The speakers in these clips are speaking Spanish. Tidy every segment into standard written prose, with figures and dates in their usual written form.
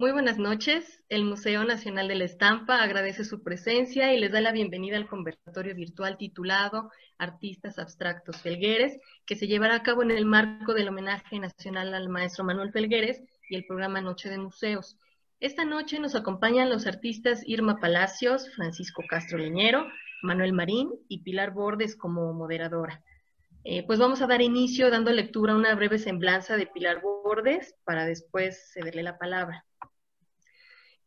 Muy buenas noches. El Museo Nacional de la Estampa agradece su presencia y les da la bienvenida al conversatorio virtual titulado Artistas Abstractos Felgueres, que se llevará a cabo en el marco del homenaje nacional al maestro Manuel Felgueres y el programa Noche de Museos. Esta noche nos acompañan los artistas Irma Palacios, Francisco Castro Leñero, Manuel Marín y Pilar Bordes como moderadora. Pues vamos a dar inicio dando lectura a una breve semblanza de Pilar Bordes para después cederle la palabra.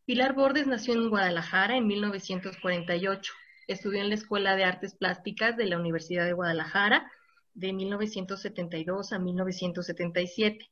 Pilar Bordes nació en Guadalajara en 1948. Estudió en la Escuela de Artes Plásticas de la Universidad de Guadalajara de 1972 a 1977.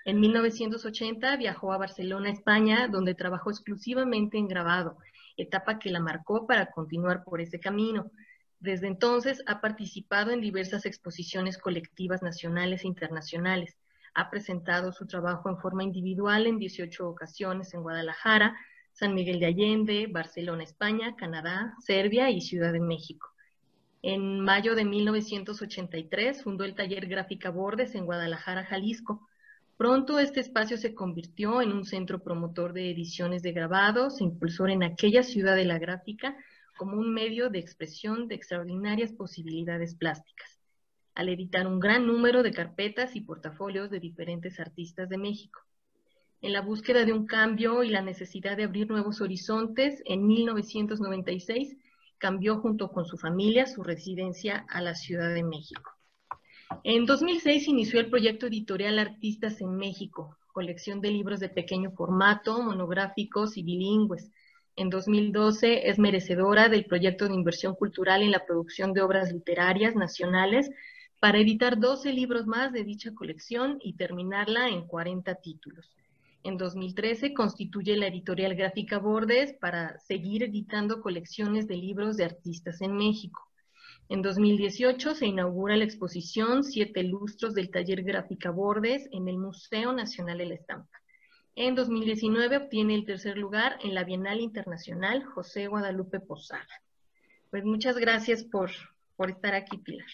En 1980 viajó a Barcelona, España, donde trabajó exclusivamente en grabado, etapa que la marcó para continuar por ese camino. Desde entonces ha participado en diversas exposiciones colectivas nacionales e internacionales. Ha presentado su trabajo en forma individual en 18 ocasiones en Guadalajara, San Miguel de Allende, Barcelona, España, Canadá, Serbia y Ciudad de México. En mayo de 1983 fundó el taller Gráfica Bordes en Guadalajara, Jalisco. Pronto este espacio se convirtió en un centro promotor de ediciones de grabados e impulsor en aquella ciudad de la gráfica como un medio de expresión de extraordinarias posibilidades plásticas, al editar un gran número de carpetas y portafolios de diferentes artistas de México. En la búsqueda de un cambio y la necesidad de abrir nuevos horizontes, en 1996 cambió junto con su familia su residencia a la Ciudad de México. En 2006 inició el proyecto editorial Artistas en México, colección de libros de pequeño formato, monográficos y bilingües. En 2012 es merecedora del proyecto de inversión cultural en la producción de obras literarias nacionales para editar 12 libros más de dicha colección y terminarla en 40 títulos. En 2013 constituye la editorial Gráfica Bordes para seguir editando colecciones de libros de artistas en México. En 2018 se inaugura la exposición 7 lustros del taller Gráfica Bordes en el Museo Nacional de la Estampa. En 2019 obtiene el tercer lugar en la Bienal Internacional José Guadalupe Posada. Pues muchas gracias por estar aquí, Pilar.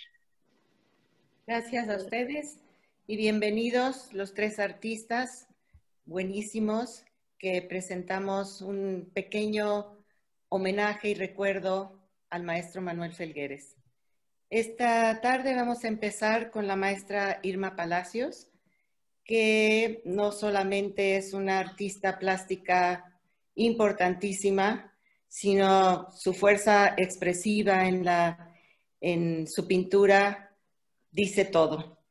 Gracias a ustedes y bienvenidos los tres artistas buenísimos que presentamos un pequeño homenaje y recuerdo al maestro Manuel Felgueres. Esta tarde vamos a empezar con la maestra Irma Palacios, que no solamente es una artista plástica importantísima, sino su fuerza expresiva en su pintura dice todo.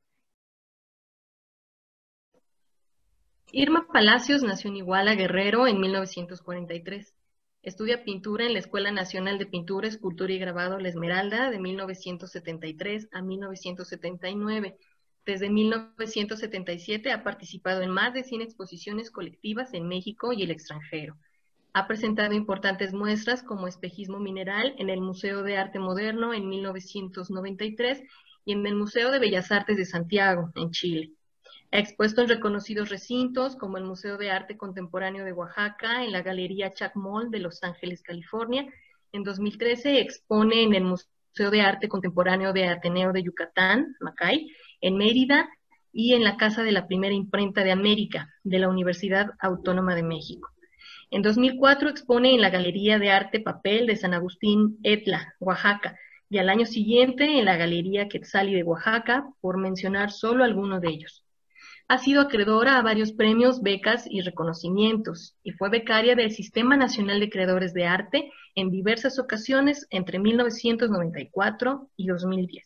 Irma Palacios nació en Iguala, Guerrero, en 1943. Estudia pintura en la Escuela Nacional de Pintura, Escultura y Grabado La Esmeralda de 1973 a 1979. Desde 1977 ha participado en más de 100 exposiciones colectivas en México y el extranjero. Ha presentado importantes muestras como Espejismo Mineral en el Museo de Arte Moderno en 1993 y en el Museo de Bellas Artes de Santiago, en Chile. Ha expuesto en reconocidos recintos como el Museo de Arte Contemporáneo de Oaxaca, en la Galería Chacmol de Los Ángeles, California. En 2013 expone en el Museo de Arte Contemporáneo de Ateneo de Yucatán, Macay, en Mérida, y en la Casa de la Primera Imprenta de América, de la Universidad Autónoma de México. En 2004 expone en la Galería de Arte Papel de San Agustín Etla, Oaxaca, y al año siguiente en la Galería Quetzali de Oaxaca, por mencionar solo algunos de ellos. Ha sido acreedora a varios premios, becas y reconocimientos, y fue becaria del Sistema Nacional de Creadores de Arte en diversas ocasiones entre 1994 y 2010.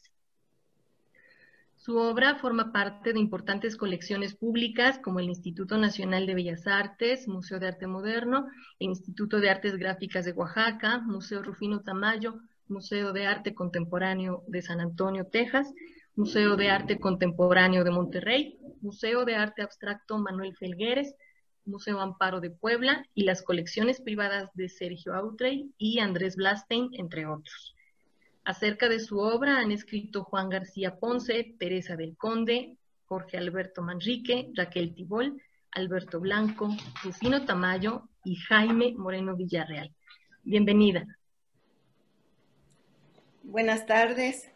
Su obra forma parte de importantes colecciones públicas como el Instituto Nacional de Bellas Artes, Museo de Arte Moderno, el Instituto de Artes Gráficas de Oaxaca, Museo Rufino Tamayo, Museo de Arte Contemporáneo de San Antonio, Texas, Museo de Arte Contemporáneo de Monterrey, Museo de Arte Abstracto Manuel Felgueres, Museo Amparo de Puebla y las colecciones privadas de Sergio Autrey y Andrés Blastein, entre otros. Acerca de su obra han escrito Juan García Ponce, Teresa del Conde, Jorge Alberto Manrique, Raquel Tibol, Alberto Blanco, Rufino Tamayo y Jaime Moreno Villarreal. Bienvenida. Buenas tardes.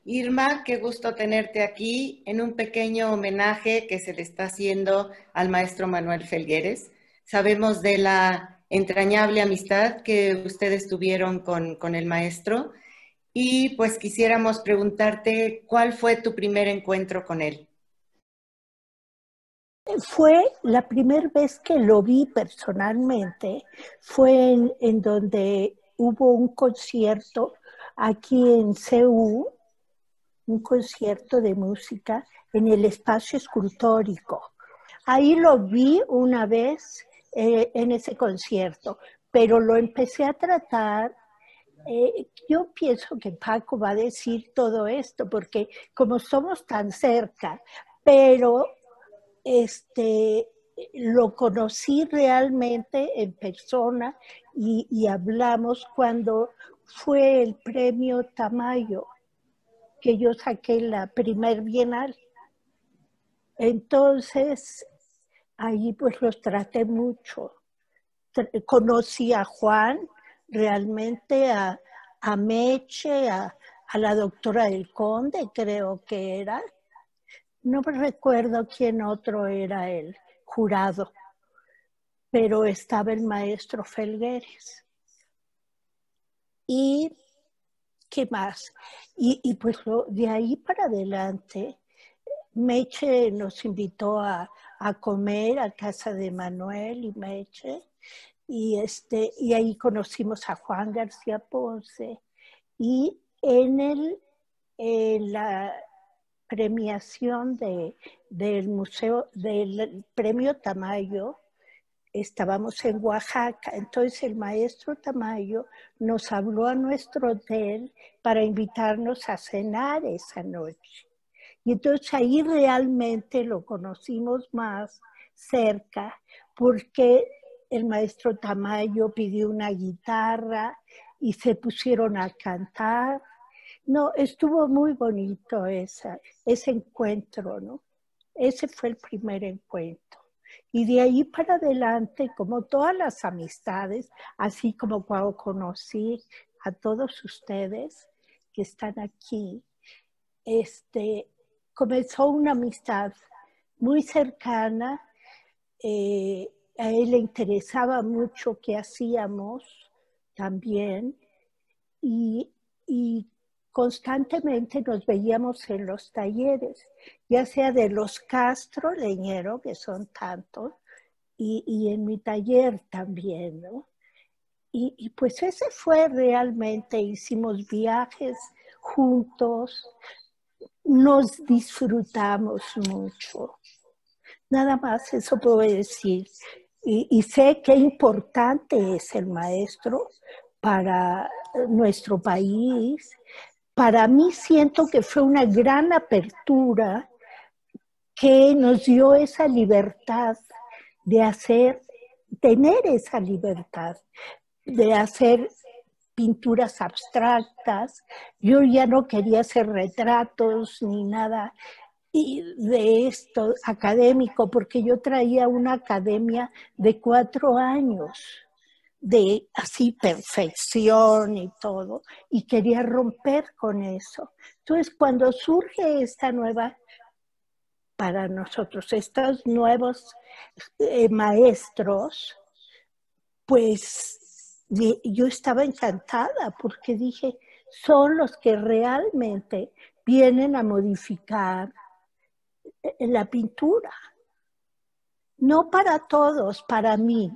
Irma, qué gusto tenerte aquí en un pequeño homenaje que se le está haciendo al maestro Manuel Felgueres. sabemos de la entrañable amistad que ustedes tuvieron con el maestro y pues quisiéramos preguntarte cuál fue tu primer encuentro con él. Fue la primera vez que lo vi personalmente, fue en donde hubo un concierto aquí en CEU, un concierto de música en el espacio escultórico. Ahí lo vi una vez en ese concierto, pero lo empecé a tratar. Yo pienso que Paco va a decir todo esto, porque como somos tan cerca, pero lo conocí realmente en persona y hablamos cuando fue el premio Tamayo, que yo saqué la primer bienal. Entonces, ahí pues los traté mucho. Conocí a Juan, realmente a Meche, a la doctora del Conde, creo que era. No me recuerdo quién otro era el jurado, pero estaba el maestro Felgueres. ¿Y qué más? Y pues de ahí para adelante, Meche nos invitó a comer a casa de Manuel y Meche, y ahí conocimos a Juan García Ponce. Y en la premiación del museo, del premio Tamayo, estábamos en Oaxaca. Entonces el maestro Tamayo nos habló a nuestro hotel para invitarnos a cenar esa noche. Y entonces ahí realmente lo conocimos más cerca, porque el maestro Tamayo pidió una guitarra y se pusieron a cantar. No, estuvo muy bonito ese encuentro, ¿no? Ese fue el primer encuentro. Y de ahí para adelante, como todas las amistades, así como cuando conocí a todos ustedes que están aquí, comenzó una amistad muy cercana. A él le interesaba mucho qué hacíamos también y constantemente nos veíamos en los talleres, ya sea de los Castro Leñero, que son tantos, y en mi taller también, ¿no? Y pues ese fue realmente, hicimos viajes juntos, nos disfrutamos mucho. Nada más eso puedo decir. Y sé qué importante es el maestro para nuestro país. Para mí siento que fue una gran apertura que nos dio esa libertad de tener esa libertad de hacer pinturas abstractas. Yo ya no quería hacer retratos ni nada de esto académico, porque yo traía una academia de 4 años de así perfección y todo, y quería romper con eso. Entonces, cuando surge esta nueva, para nosotros, estos nuevos maestros, pues yo estaba encantada porque dije, son los que realmente vienen a modificar la pintura. No para todos, para mí.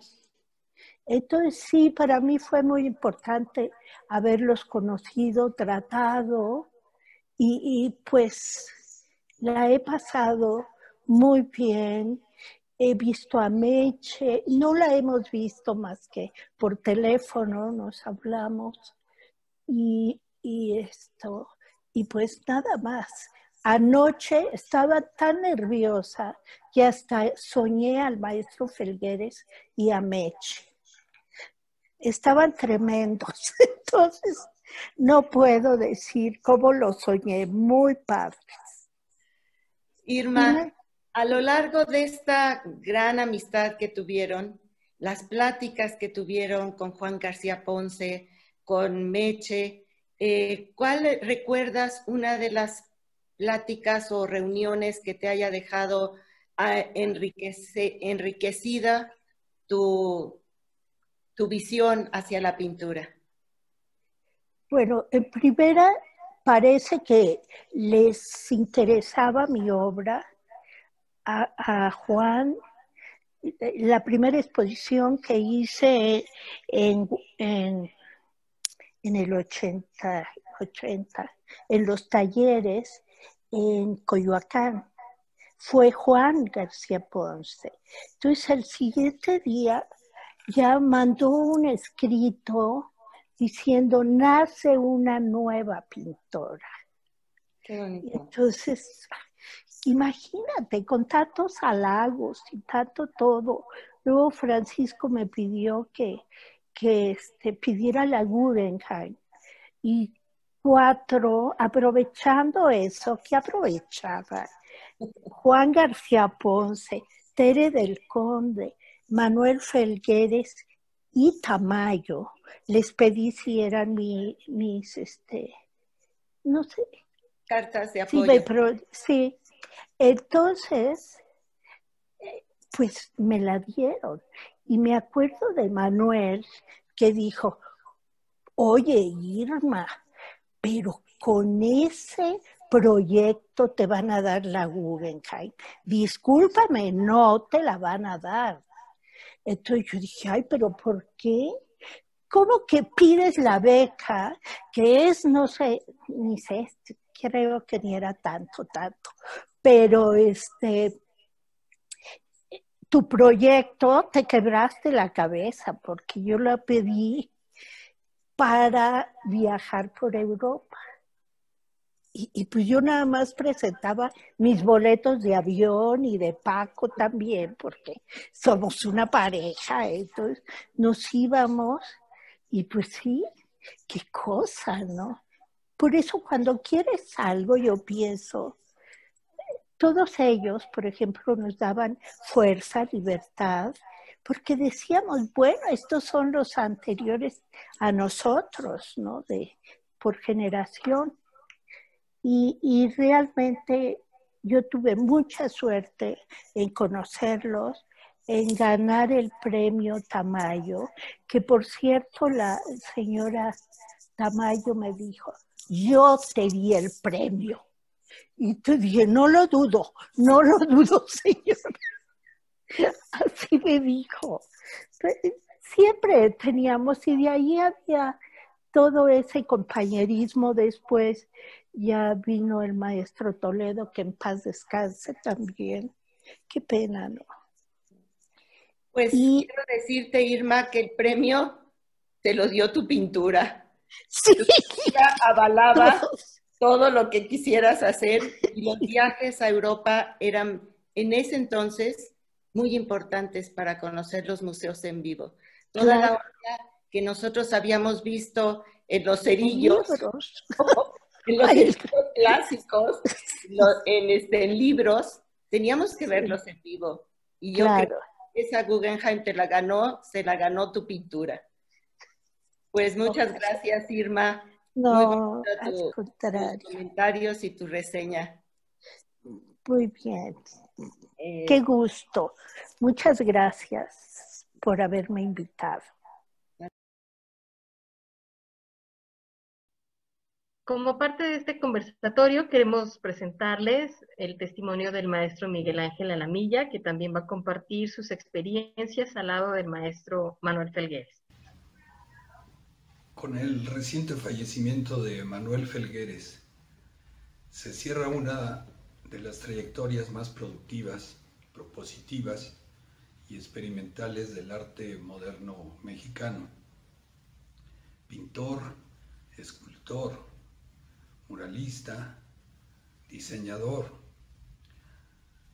Entonces sí, para mí fue muy importante haberlos conocido, tratado y pues la he pasado muy bien. He visto a Meche, no la hemos visto más que por teléfono, nos hablamos y pues nada más. Anoche estaba tan nerviosa que hasta soñé al maestro Felgueres y a Meche. Estaban tremendos, entonces no puedo decir cómo lo soñé, muy padres. Irma, a lo largo de esta gran amistad que tuvieron, las pláticas que tuvieron con Juan García Ponce, con Meche, ¿cuál recuerdas una de las pláticas o reuniones que te haya dejado enriquecida tu, tu visión hacia la pintura? Bueno, en primera, parece que les interesaba mi obra a Juan. La primera exposición que hice en, en, en el 80, en los talleres en Coyoacán, fue Juan García Ponce. Entonces, el siguiente día ya mandó un escrito diciendo, nace una nueva pintora. Qué bonito. Entonces, imagínate, con tantos halagos y tanto todo. Luego Francisco me pidió que pidiera la Guggenheim. Y 4, aprovechando eso, que aprovechaba Juan García Ponce, Tere del Conde, Manuel Felgueres y Tamayo. Les pedí si eran mis, no sé. Cartas de apoyo. Sí. Entonces, pues me la dieron. Y me acuerdo de Manuel que dijo, oye, Irma, pero con ese proyecto te van a dar la Guggenheim. Discúlpame, no te la van a dar. Entonces yo dije, ay, pero ¿por qué? ¿Cómo que pides la beca? Que es, no sé, ni sé, creo que ni era tanto, pero tu proyecto te quebraste la cabeza porque yo la pedí para viajar por Europa. Y pues yo nada más presentaba mis boletos de avión y de Paco también, porque somos una pareja, entonces nos íbamos y pues sí, qué cosa, ¿no? Por eso cuando quieres algo yo pienso, todos ellos, por ejemplo, nos daban fuerza, libertad, porque decíamos, bueno, estos son los anteriores a nosotros, ¿no? Por generación. Y realmente yo tuve mucha suerte en conocerlos, en ganar el premio Tamayo, que por cierto la señora Tamayo me dijo, yo te di el premio. Y te dije, no lo dudo, señor. Así me dijo. Siempre teníamos, y de ahí había todo ese compañerismo. Después ya vino el maestro Toledo, que en paz descanse también. Qué pena, ¿no? Pues quiero decirte, Irma, que el premio te lo dio tu pintura. Sí. Tu pintura avalaba todo lo que quisieras hacer, y los viajes a Europa eran en ese entonces muy importantes para conocer los museos en vivo. Toda la obra que nosotros habíamos visto en los cerillos, en los cerillos clásicos, en libros, teníamos que verlos en vivo. Y yo creo que esa Guggenheim se la ganó tu pintura. Pues muchas gracias, Irma. No, muy al contrario. tus comentarios y tu reseña. Muy bien. Qué gusto. Muchas gracias por haberme invitado. Como parte de este conversatorio, queremos presentarles el testimonio del maestro Miguel Ángel Alamilla, que también va a compartir sus experiencias al lado del maestro Manuel Felgueres. Con el reciente fallecimiento de Manuel Felgueres, se cierra una de las trayectorias más productivas, propositivas y experimentales del arte moderno mexicano. Pintor, escultor, muralista, diseñador.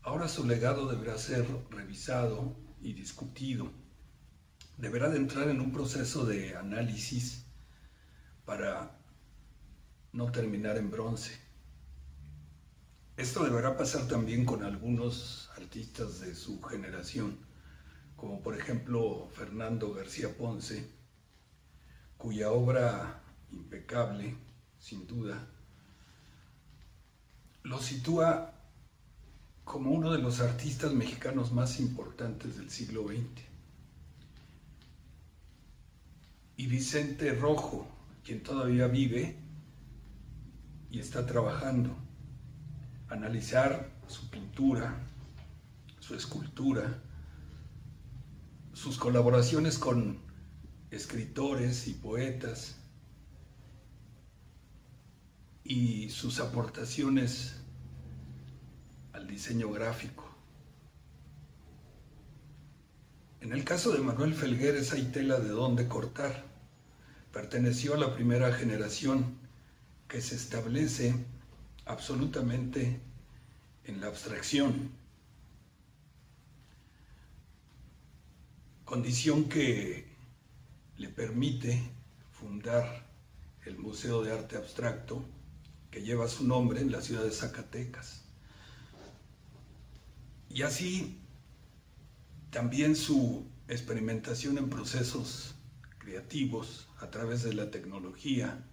Ahora su legado deberá ser revisado y discutido. Deberá de entrar en un proceso de análisis para no terminar en bronce. Esto deberá pasar también con algunos artistas de su generación, como por ejemplo Fernando García Ponce, cuya obra impecable, sin duda, lo sitúa como uno de los artistas mexicanos más importantes del siglo XX. y Vicente Rojo, quien todavía vive y está trabajando. Analizar su pintura, su escultura, sus colaboraciones con escritores y poetas y sus aportaciones al diseño gráfico. En el caso de Manuel Felgueres hay tela de dónde cortar. Perteneció a la primera generación que se establece absolutamente en la abstracción, condición que le permite fundar el Museo de Arte Abstracto, que lleva su nombre en la ciudad de Zacatecas. Y así también su experimentación en procesos creativos a través de la tecnología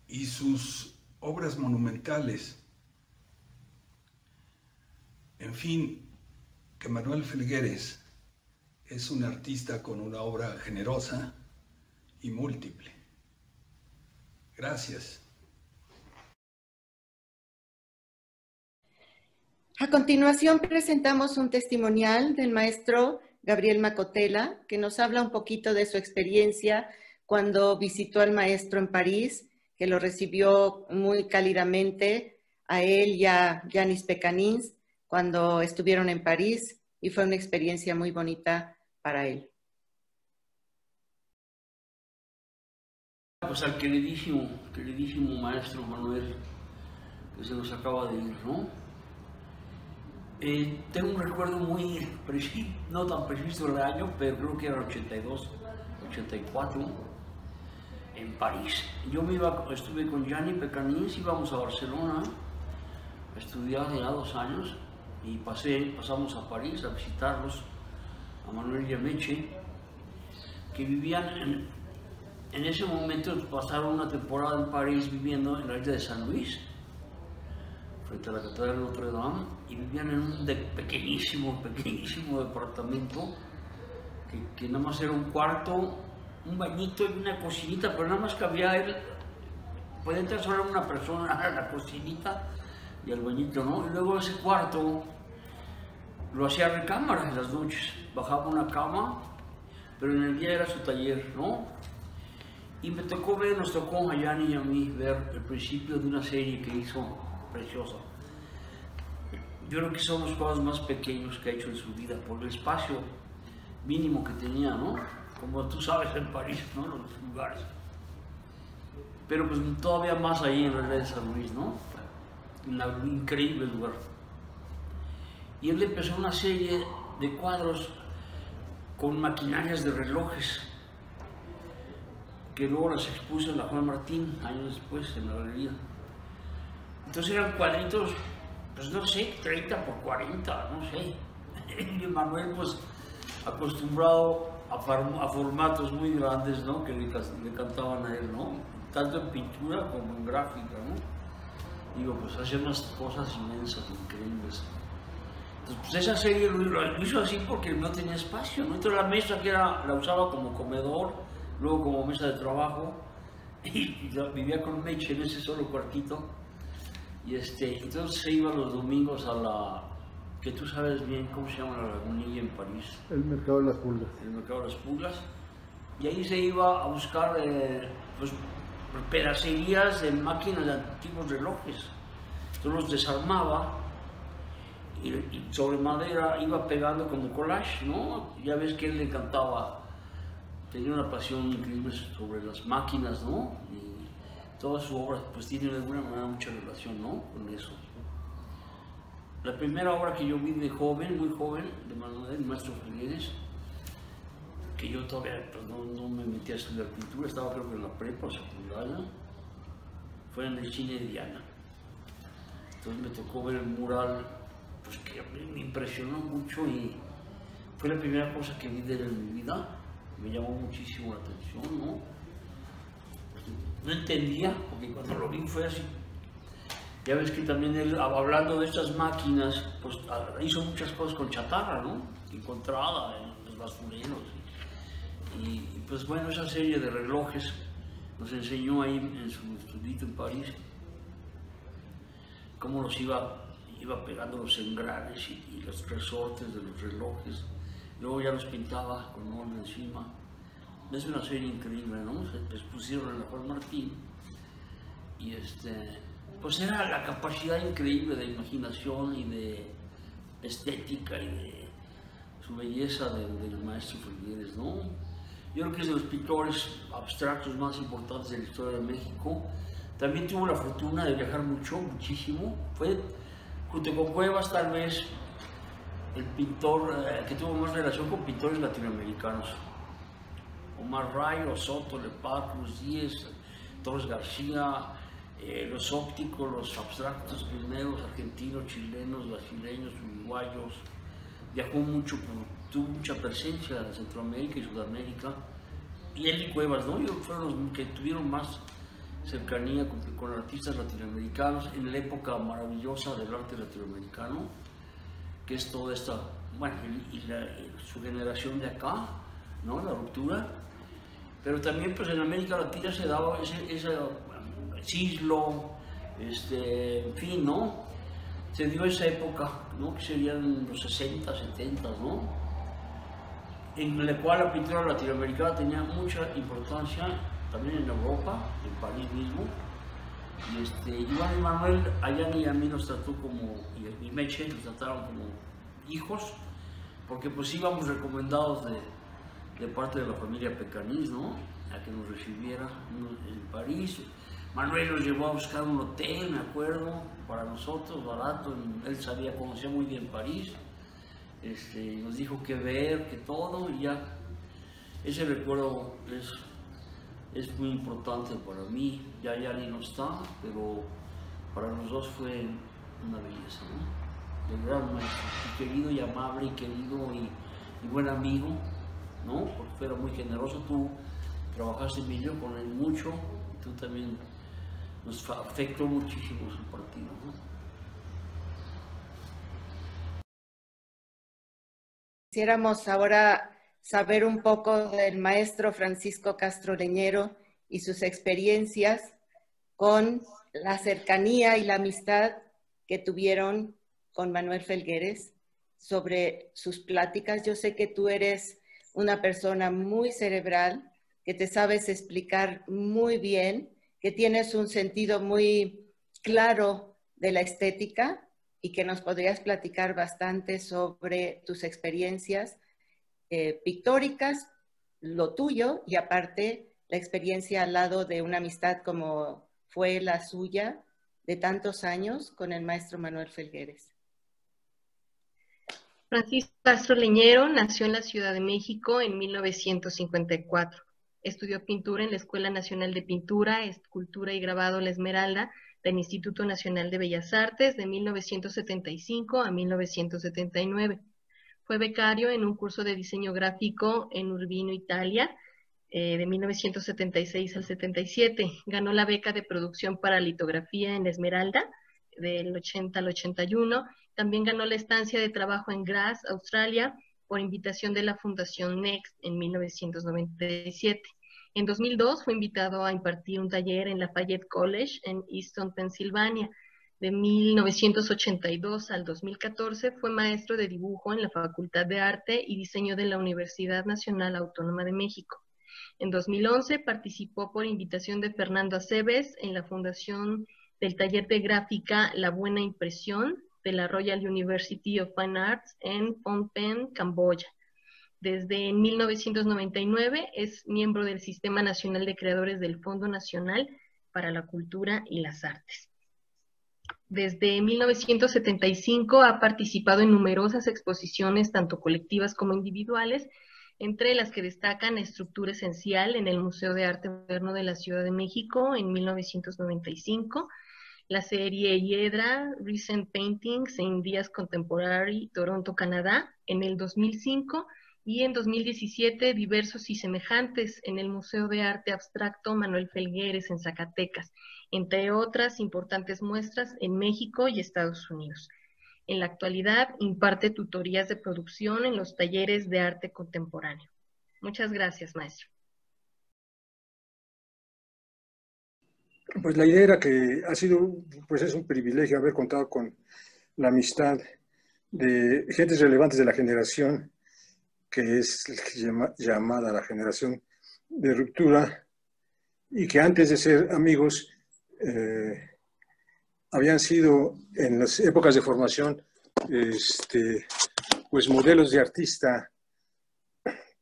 y sus obras monumentales. En fin, que Manuel Felgueres es un artista con una obra generosa y múltiple. Gracias. A continuación presentamos un testimonial del maestro Gabriel Macotela, que nos habla un poquito de su experiencia cuando visitó al maestro en París, que lo recibió muy cálidamente a él y a Yanis Pecanins cuando estuvieron en París, y fue una experiencia muy bonita para él. Pues al queridísimo maestro Manuel, que se nos acaba de ir, ¿no? Tengo un recuerdo muy preciso, no tan preciso del año, pero creo que era 82, 84, en París. Yo estuve con Yanis Pecanins, íbamos a Barcelona a estudiar ya 2 años, y pasamos a París a visitarlos, a Manuel y a Meche, que vivían en ese momento, pasaron una temporada en París viviendo en la isla de San Luis, frente a la Catedral de Notre Dame, y vivían en un pequeñísimo departamento que nada más era un cuarto, un bañito y una cocinita, pero nada más cabía él, podía entrar solo una persona a la cocinita y al bañito, ¿no? Y luego ese cuarto lo hacía recámara en las noches, bajaba una cama, pero en el día era su taller, ¿no? Y nos tocó a Yanni y a mí ver el principio de una serie que hizo preciosa. Yo creo que son los cosas más pequeños que ha hecho en su vida, por el espacio mínimo que tenía, ¿no? Como tú sabes en París, ¿no? Los lugares. Pero pues todavía más ahí en la isla de San Luis, ¿no? Un increíble lugar. Y él empezó una serie de cuadros con maquinarias de relojes, que luego las expuso en la Juan Martín, años después, en la galería. Entonces eran cuadritos, pues no sé, 30 por 40, no sé. Y Manuel, pues, acostumbrado a formatos muy grandes, ¿no? Que le cantaban a él, ¿no? Tanto en pintura como en gráfica, ¿no? Digo, pues hacía unas cosas inmensas, increíbles. Entonces, pues esa serie lo hizo así porque no tenía espacio, ¿no? Entonces la mesa que la usaba como comedor, luego como mesa de trabajo, y vivía con Meche en ese solo cuartito. Y entonces se iba los domingos a la, que tú sabes bien cómo se llama la lagunilla en París. El Mercado de las Pulgas. El Mercado de las Pulgas. Y ahí se iba a buscar pues, pedacerías de máquinas de antiguos relojes. Entonces los desarmaba y sobre madera iba pegando como collage, ¿no? Ya ves que él le encantaba, tenía una pasión increíble sobre las máquinas, ¿no? Y toda su obra pues tiene de alguna manera mucha relación, ¿no? Con eso. La primera obra que yo vi de joven, muy joven, de Manuel, el maestro Felgueres, que yo todavía pues, no me metí a estudiar pintura, estaba creo que en la prepa o secundaria, fue en el cine de Diana. Entonces me tocó ver el mural, pues que a mí me impresionó mucho y fue la primera cosa que vi de él en mi vida. Me llamó muchísimo la atención, ¿no? No entendía, porque cuando lo vi fue así. Ya ves que también él, hablando de estas máquinas, pues hizo muchas cosas con chatarra, ¿no? Encontrada en los basureros. Y pues bueno, esa serie de relojes nos enseñó ahí en su estudio en París cómo los iba pegando los engranes y los resortes de los relojes. Luego ya los pintaba con óleo encima. Es una serie increíble, ¿no? Se les pusieron en la Juan Martín y pues era la capacidad increíble de imaginación y de estética y de su belleza del maestro Felgueres, ¿no? Yo creo que es de los pintores abstractos más importantes de la historia de México. También tuvo la fortuna de viajar muchísimo. Fue, junto con Cuevas, tal vez el pintor que tuvo más relación con pintores latinoamericanos. Omar Rayo, Soto, Lepar, Cruz Díez, Torres García, los ópticos, los abstractos pioneros argentinos, chilenos, brasileños, uruguayos. Viajó mucho, tuvo mucha presencia en Centroamérica y Sudamérica. Y él y Cuevas, ¿no? Fueron los que tuvieron más cercanía con artistas latinoamericanos en la época maravillosa del arte latinoamericano, que es toda esta, bueno, su generación de acá, ¿no? La ruptura. Pero también pues en América Latina se daba ese Cislo, en fin, ¿no? Se dio esa época, ¿no? Que serían los 60, 70, ¿no? En la cual la pintura latinoamericana tenía mucha importancia, también en Europa, en París mismo. Y Iván y Manuel, a Yanni y a mí nos trató como, y Meche nos trataron como hijos, porque pues íbamos recomendados de parte de la familia Pecanís, ¿no? A que nos recibiera en París. Manuel nos llevó a buscar un hotel, me acuerdo, para nosotros, barato. Él conocía muy bien París. Nos dijo qué ver, que todo, y ya. Ese recuerdo es muy importante para mí. Ya ni no está, pero para los dos fue una belleza, ¿no? De gran maestro, y querido y amable, y querido y buen amigo, ¿no? Porque era muy generoso. Tú trabajaste, Emilio, con él mucho, y tú también nos afectó muchísimo su partido, ¿no? Quisiéramos ahora saber un poco del maestro Francisco Castro Leñero y sus experiencias con la cercanía y la amistad que tuvieron con Manuel Felgueres, sobre sus pláticas. Yo sé que tú eres una persona muy cerebral, que te sabes explicar muy bien, que tienes un sentido muy claro de la estética y que nos podrías platicar bastante sobre tus experiencias pictóricas, lo tuyo, y aparte la experiencia al lado de una amistad como fue la suya de tantos años con el maestro Manuel Felgueres. Francisco Castro Leñero nació en la Ciudad de México en 1954. Estudió pintura en la Escuela Nacional de Pintura, Escultura y Grabado La Esmeralda del Instituto Nacional de Bellas Artes de 1975 a 1979. Fue becario en un curso de diseño gráfico en Urbino, Italia, de 1976 al 77. Ganó la beca de producción para litografía en La Esmeralda del 80 al 81. También ganó la estancia de trabajo en Graz, Australia, por invitación de la Fundación Next en 1997. En 2002 fue invitado a impartir un taller en Lafayette College en Easton, Pensilvania. De 1982 al 2014 fue maestro de dibujo en la Facultad de Arte y Diseño de la Universidad Nacional Autónoma de México. En 2011 participó por invitación de Fernando Aceves en la fundación del taller de gráfica La Buena Impresión de la Royal University of Fine Arts en Phnom Penh, Camboya. Desde 1999 es miembro del Sistema Nacional de Creadores del Fondo Nacional para la Cultura y las Artes. Desde 1975 ha participado en numerosas exposiciones, tanto colectivas como individuales, entre las que destacan Estructura Esencial en el Museo de Arte Moderno de la Ciudad de México en 1995, la serie Hiedra, Recent Paintings in Días Contemporary, Toronto, Canadá, en el 2005, y en 2017 Diversos y Semejantes en el Museo de Arte Abstracto Manuel Felgueres en Zacatecas, entre otras importantes muestras en México y Estados Unidos. En la actualidad imparte tutorías de producción en los talleres de arte contemporáneo. Muchas gracias, maestro. Pues la idea era que ha sido, pues es un privilegio haber contado con la amistad de gentes relevantes de la generación, que es llamada la generación de ruptura, y que antes de ser amigos habían sido en las épocas de formación pues modelos de artista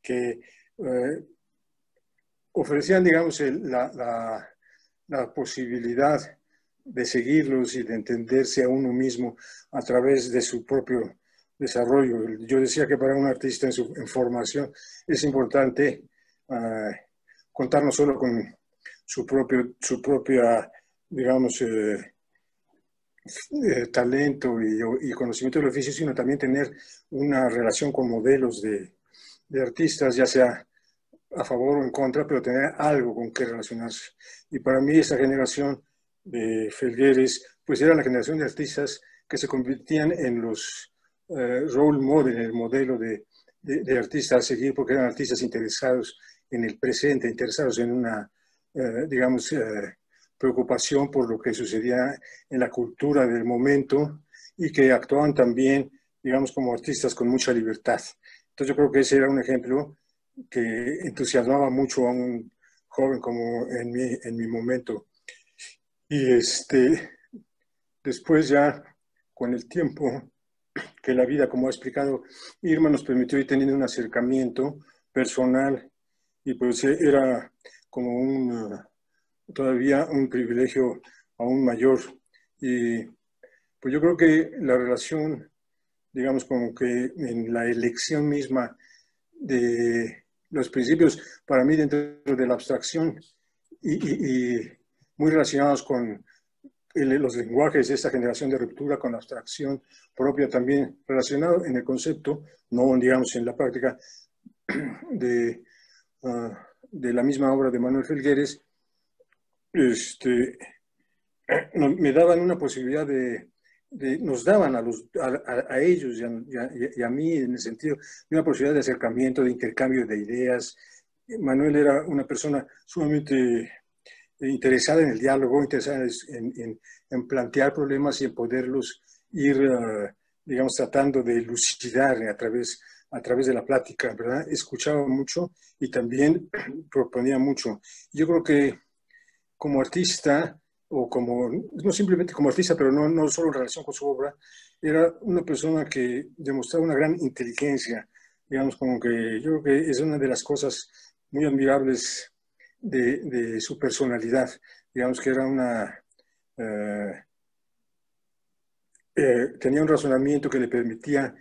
que ofrecían, digamos, la posibilidad de seguirlos y de entenderse a uno mismo a través de su propio desarrollo. Yo decía que para un artista en formación es importante contar no solo con su propia, digamos, talento y conocimiento del oficio, sino también tener una relación con modelos de artistas, ya sea a favor o en contra, pero tener algo con que relacionarse. Y para mí esa generación de Felgueres, pues era la generación de artistas que se convertían en los role model, en el modelo de artistas a seguir, porque eran artistas interesados en el presente, interesados en una, digamos, preocupación por lo que sucedía en la cultura del momento y que actuaban también, digamos, como artistas con mucha libertad. Entonces yo creo que ese era un ejemplo que entusiasmaba mucho a un joven como en mi momento. Y después ya, con el tiempo, que la vida, como ha explicado Irma, nos permitió ir teniendo un acercamiento personal y pues era como todavía un privilegio aún mayor. Y pues yo creo que la relación, digamos, como que en la elección misma de los principios, para mí dentro de la abstracción y muy relacionados con los lenguajes de esta generación de ruptura, con la abstracción propia también relacionado en el concepto, no digamos en la práctica de la misma obra de Manuel Felgueres, me daban una posibilidad nos daban a ellos y a mí en el sentido de una posibilidad de acercamiento, de intercambio de ideas. Manuel era una persona sumamente interesada en el diálogo, interesada en plantear problemas y en poderlos ir, digamos, tratando de elucidar a través de la plática, ¿verdad? Escuchaba mucho y también proponía mucho. Yo creo que como artista, o no simplemente como artista, pero no solo en relación con su obra, era una persona que demostraba una gran inteligencia, digamos, como que yo creo que es una de las cosas muy admirables de su personalidad, digamos que era tenía un razonamiento que le permitía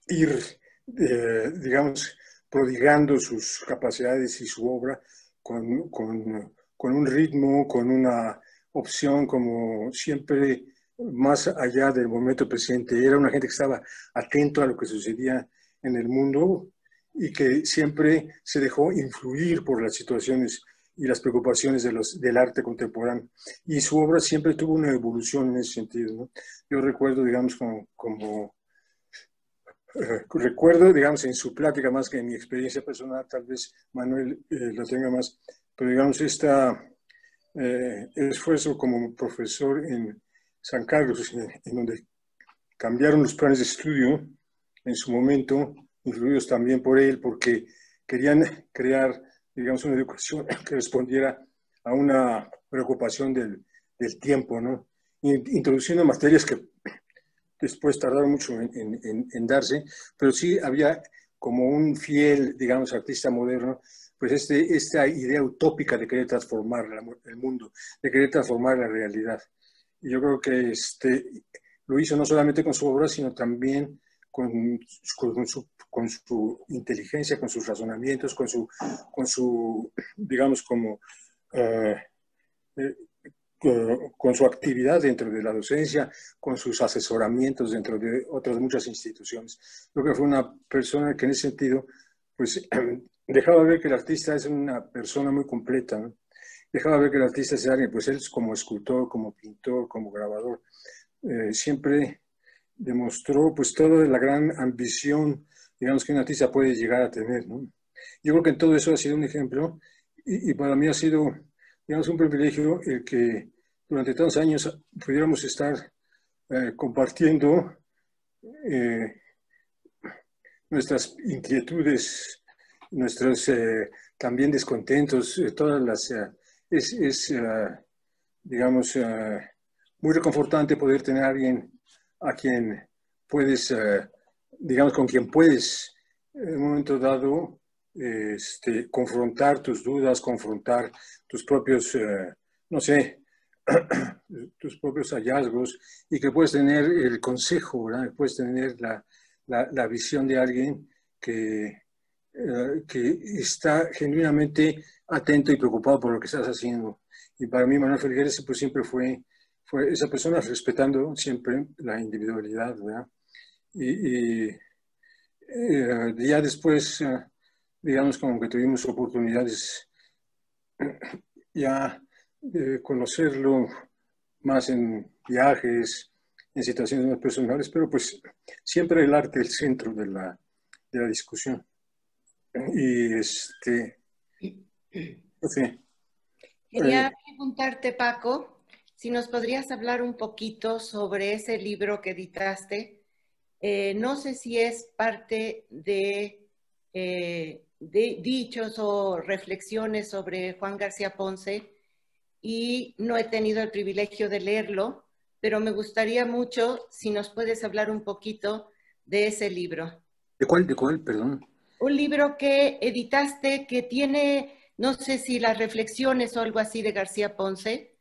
ir, digamos, prodigando sus capacidades y su obra con un ritmo, con una opción como siempre más allá del momento presente. Era una gente que estaba atento a lo que sucedía en el mundo y que siempre se dejó influir por las situaciones y las preocupaciones del arte contemporáneo. Y su obra siempre tuvo una evolución en ese sentido, ¿no? Yo recuerdo, digamos, recuerdo, digamos, en su plática más que en mi experiencia personal, tal vez Manuel la tenga más, pero digamos, esfuerzo como profesor en San Carlos, en donde cambiaron los planes de estudio en su momento, influidos también por él, porque querían crear, digamos, una educación que respondiera a una preocupación del tiempo, ¿no? Introduciendo materias que después tardaron mucho en darse, pero sí había como un fiel, digamos, artista moderno, pues esta idea utópica de querer transformar el mundo, de querer transformar la realidad. Y yo creo que lo hizo no solamente con su obra, sino también con su inteligencia, con sus razonamientos, con su digamos, con su actividad dentro de la docencia, con sus asesoramientos dentro de otras muchas instituciones. Creo que fue una persona que en ese sentido, pues, dejaba ver que el artista es una persona muy completa, ¿no? Dejaba ver que el artista es alguien, pues él como escultor, como pintor, como grabador, siempre demostró pues toda la gran ambición, digamos, que un artista puede llegar a tener, ¿no? Yo creo que en todo eso ha sido un ejemplo y para mí ha sido, digamos, un privilegio el que durante tantos años pudiéramos estar compartiendo nuestras inquietudes, nuestros también descontentos, todas las... digamos, muy reconfortante poder tener a alguien a quien puedes, digamos, con quien puedes en un momento dado confrontar tus dudas, confrontar tus propios, no sé, tus propios hallazgos y que puedes tener el consejo, ¿verdad? Puedes tener la visión de alguien que está genuinamente atento y preocupado por lo que estás haciendo. Y para mí Manuel Felgueres pues, siempre fue esa persona respetando siempre la individualidad, ¿verdad? Y ya después, digamos, como que tuvimos oportunidades ya de conocerlo más en viajes, en situaciones más personales, pero pues siempre el arte el centro de la discusión. Y okay. Quería preguntarte, Paco, si nos podrías hablar un poquito sobre ese libro que editaste. No sé si es parte de dichos o reflexiones sobre Juan García Ponce y no he tenido el privilegio de leerlo, pero me gustaría mucho si nos puedes hablar un poquito de ese libro. ¿De cuál, perdón? Un libro que editaste que tiene, no sé si las reflexiones o algo así de García Ponce.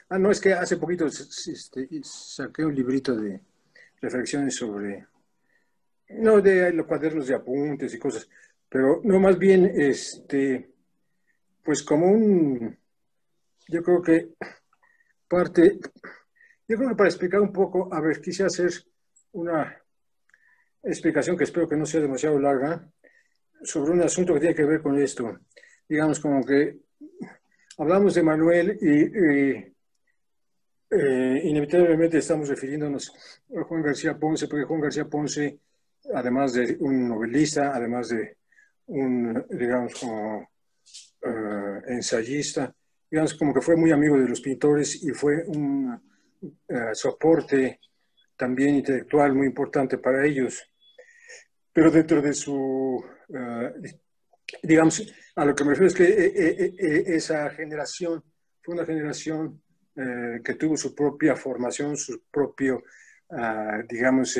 No, es que hace poquito saqué un librito de reflexiones sobre, no de los cuadernos de apuntes y cosas, pero no más bien, pues como yo creo que para explicar un poco, a ver, quise hacer una explicación que espero que no sea demasiado larga sobre un asunto que tiene que ver con esto. Digamos como que hablamos de Manuel y inevitablemente estamos refiriéndonos a Juan García Ponce, porque Juan García Ponce, además de un novelista, además de un, digamos, como ensayista, digamos, como que fue muy amigo de los pintores y fue un soporte también intelectual muy importante para ellos. Pero dentro de su, digamos, a lo que me refiero es que esa generación fue una generación que tuvo su propia formación, su propio, digamos,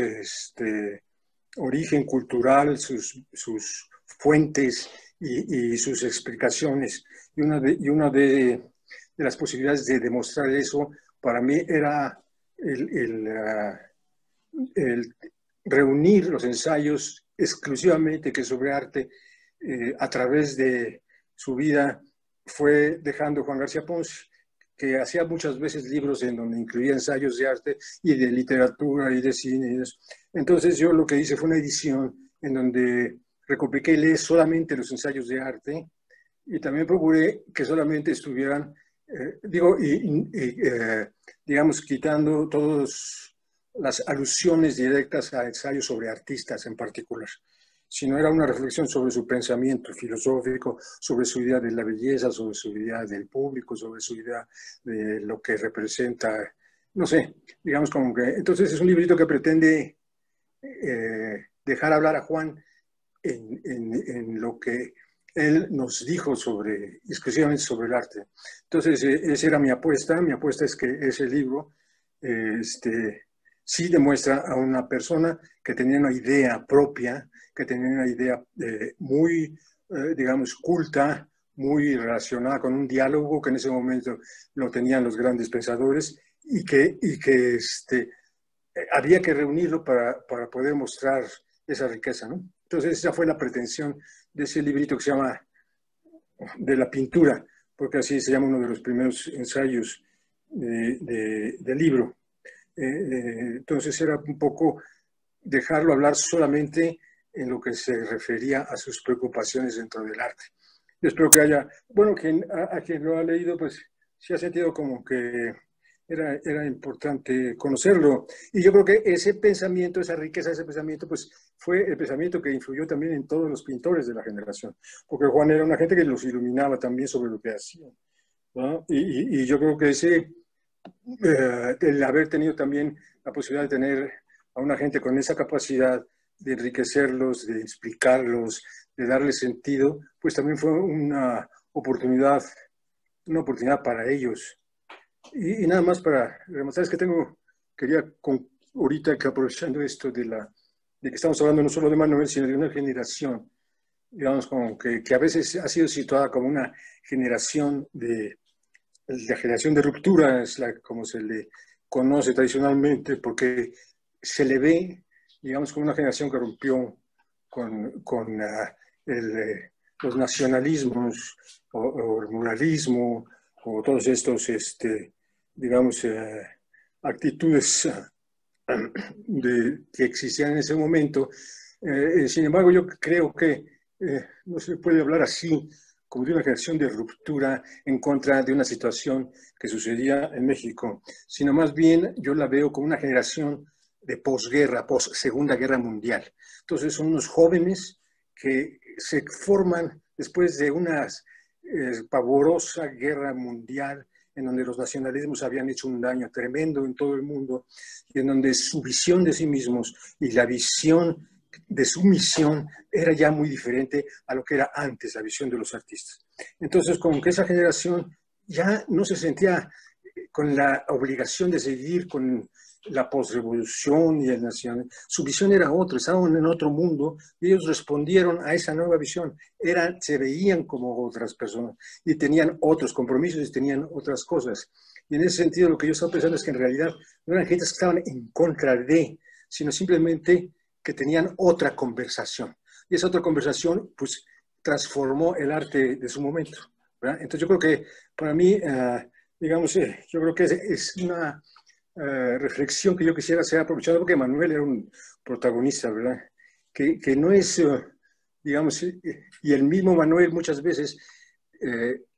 origen cultural, sus fuentes y sus explicaciones. Y una de las posibilidades de demostrar eso para mí era el reunir los ensayos exclusivamente que sobre arte a través de su vida fue dejando Juan García Ponce, que hacía muchas veces libros en donde incluía ensayos de arte y de literatura y de cine. Y eso. Entonces yo lo que hice fue una edición en donde recopiqué solamente los ensayos de arte y también procuré que solamente estuvieran, digamos, quitando todas las alusiones directas a ensayos sobre artistas en particular, sino era una reflexión sobre su pensamiento filosófico, sobre su idea de la belleza, sobre su idea del público, sobre su idea de lo que representa, no sé, digamos como que... Entonces es un librito que pretende dejar hablar a Juan en lo que él nos dijo exclusivamente sobre el arte. Entonces esa era mi apuesta. Mi apuesta es que ese libro sí demuestra a una persona que tenía una idea propia, que tenía una idea muy, digamos, culta, muy relacionada con un diálogo que en ese momento lo tenían los grandes pensadores y que había que reunirlo para poder mostrar esa riqueza, ¿no? Entonces esa fue la pretensión de ese librito que se llama De la pintura, porque así se llama uno de los primeros ensayos del libro. Entonces era un poco dejarlo hablar solamente en lo que se refería a sus preocupaciones dentro del arte. Yo espero que haya, bueno, a quien lo ha leído, pues sí ha sentido como que era importante conocerlo. Y yo creo que ese pensamiento, esa riqueza de ese pensamiento, pues fue el pensamiento que influyó también en todos los pintores de la generación, porque Juan era una gente que los iluminaba también sobre lo que hacían, ¿no? Y yo creo que el haber tenido también la posibilidad de tener a una gente con esa capacidad de enriquecerlos, de explicarlos, de darle sentido, pues también fue una oportunidad para ellos. Y nada más para rematar, es que quería ahorita que aprovechando esto de que estamos hablando no solo de Manuel, sino de una generación, digamos, como que a veces ha sido situada como una generación la generación de ruptura, es como se le conoce tradicionalmente, porque se le ve, digamos, como una generación que rompió con los nacionalismos o el muralismo o todos estos, digamos, actitudes que existían en ese momento. Sin embargo, yo creo que no se puede hablar así como de una generación de ruptura en contra de una situación que sucedía en México, sino más bien yo la veo como una generación de posguerra, post-Segunda Guerra Mundial. Entonces son unos jóvenes que se forman después de una pavorosa guerra mundial en donde los nacionalismos habían hecho un daño tremendo en todo el mundo y en donde su visión de sí mismos y la visión de su misión era ya muy diferente a lo que era antes la visión de los artistas. Entonces, como que esa generación ya no se sentía con la obligación de seguir con la postrevolución y el nacional. Su visión era otra, estaban en otro mundo y ellos respondieron a esa nueva visión. Se veían como otras personas y tenían otros compromisos y tenían otras cosas. Y en ese sentido lo que yo estaba pensando es que en realidad no eran gentes que estaban en contra de, sino simplemente que tenían otra conversación. Y esa otra conversación, pues, transformó el arte de su momento, ¿verdad? Entonces yo creo que para mí, digamos, yo creo que es una reflexión que yo quisiera hacer aprovechando porque Manuel era un protagonista, ¿verdad? Que no es, digamos, y el mismo Manuel muchas veces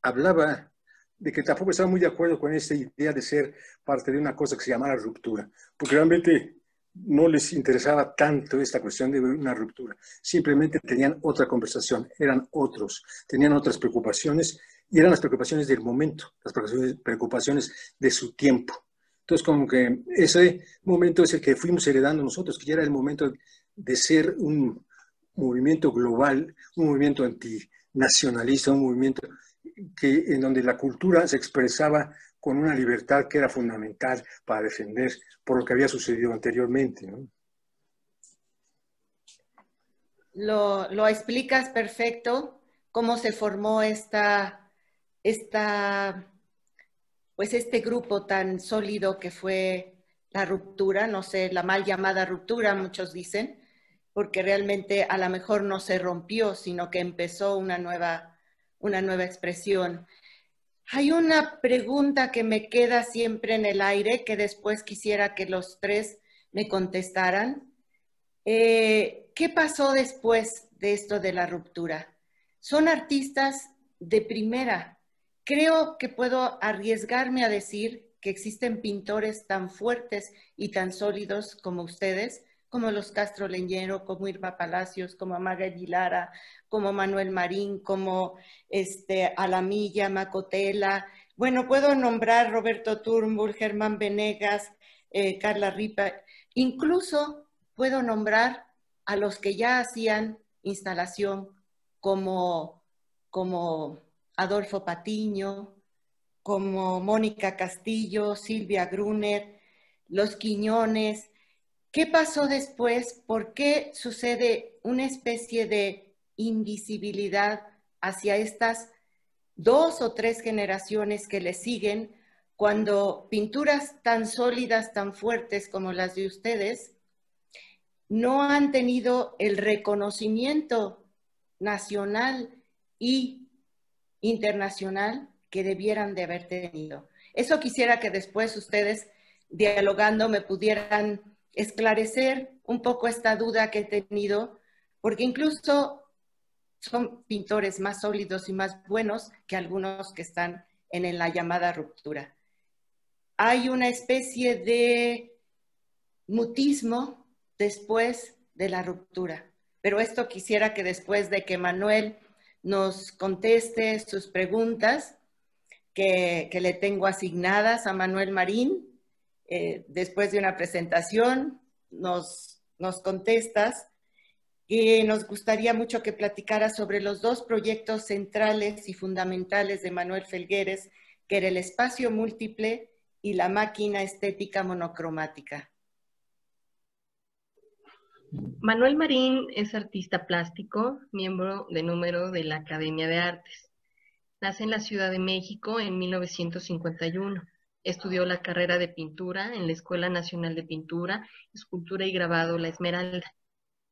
hablaba de que tampoco estaba muy de acuerdo con esta idea de ser parte de una cosa que se llamara ruptura, porque realmente no les interesaba tanto esta cuestión de una ruptura, simplemente tenían otra conversación, eran otros, tenían otras preocupaciones y eran las preocupaciones del momento, las preocupaciones de su tiempo. Entonces, como que ese momento es el que fuimos heredando nosotros, que ya era el momento de ser un movimiento global, un movimiento antinacionalista, un movimiento en donde la cultura se expresaba con una libertad que era fundamental para defender por lo que había sucedido anteriormente, ¿no? Lo explicas perfecto, cómo se formó pues este grupo tan sólido que fue la ruptura, no sé, la mal llamada ruptura, muchos dicen, porque realmente a lo mejor no se rompió, sino que empezó una nueva expresión. Hay una pregunta que me queda siempre en el aire, que después quisiera que los tres me contestaran. ¿Qué pasó después de esto de la ruptura? Son artistas de primera. Creo que puedo arriesgarme a decir que existen pintores tan fuertes y tan sólidos como ustedes, como los Castro Leñero, como Irma Palacios, como Amaga Aguilara, como Manuel Marín, como Alamilla, Macotela. Bueno, puedo nombrar Roberto Turnbull, Germán Venegas, Carla Ripa. Incluso puedo nombrar a los que ya hacían instalación como Adolfo Patiño, como Mónica Castillo, Silvia Gruner, Los Quiñones. ¿Qué pasó después? ¿Por qué sucede una especie de invisibilidad hacia estas 2 o 3 generaciones que le siguen cuando pinturas tan sólidas, tan fuertes como las de ustedes no han tenido el reconocimiento nacional y internacional que debieran de haber tenido? Eso quisiera que después ustedes, dialogando, me pudieran esclarecer un poco esta duda que he tenido, porque incluso son pintores más sólidos y más buenos que algunos que están en la llamada ruptura. hay una especie de mutismo después de la ruptura. Pero esto quisiera que después de que Manuel nos conteste sus preguntas que le tengo asignadas a Manuel Marín, después de una presentación nos contestas, y nos gustaría mucho que platicara sobre los dos proyectos centrales y fundamentales de Manuel Felgueres, que era el espacio múltiple y la máquina estética monocromática. Manuel Marín es artista plástico, miembro de número de la Academia de Artes. Nace en la Ciudad de México en 1951. Estudió la carrera de pintura en la Escuela Nacional de Pintura, Escultura y Grabado La Esmeralda,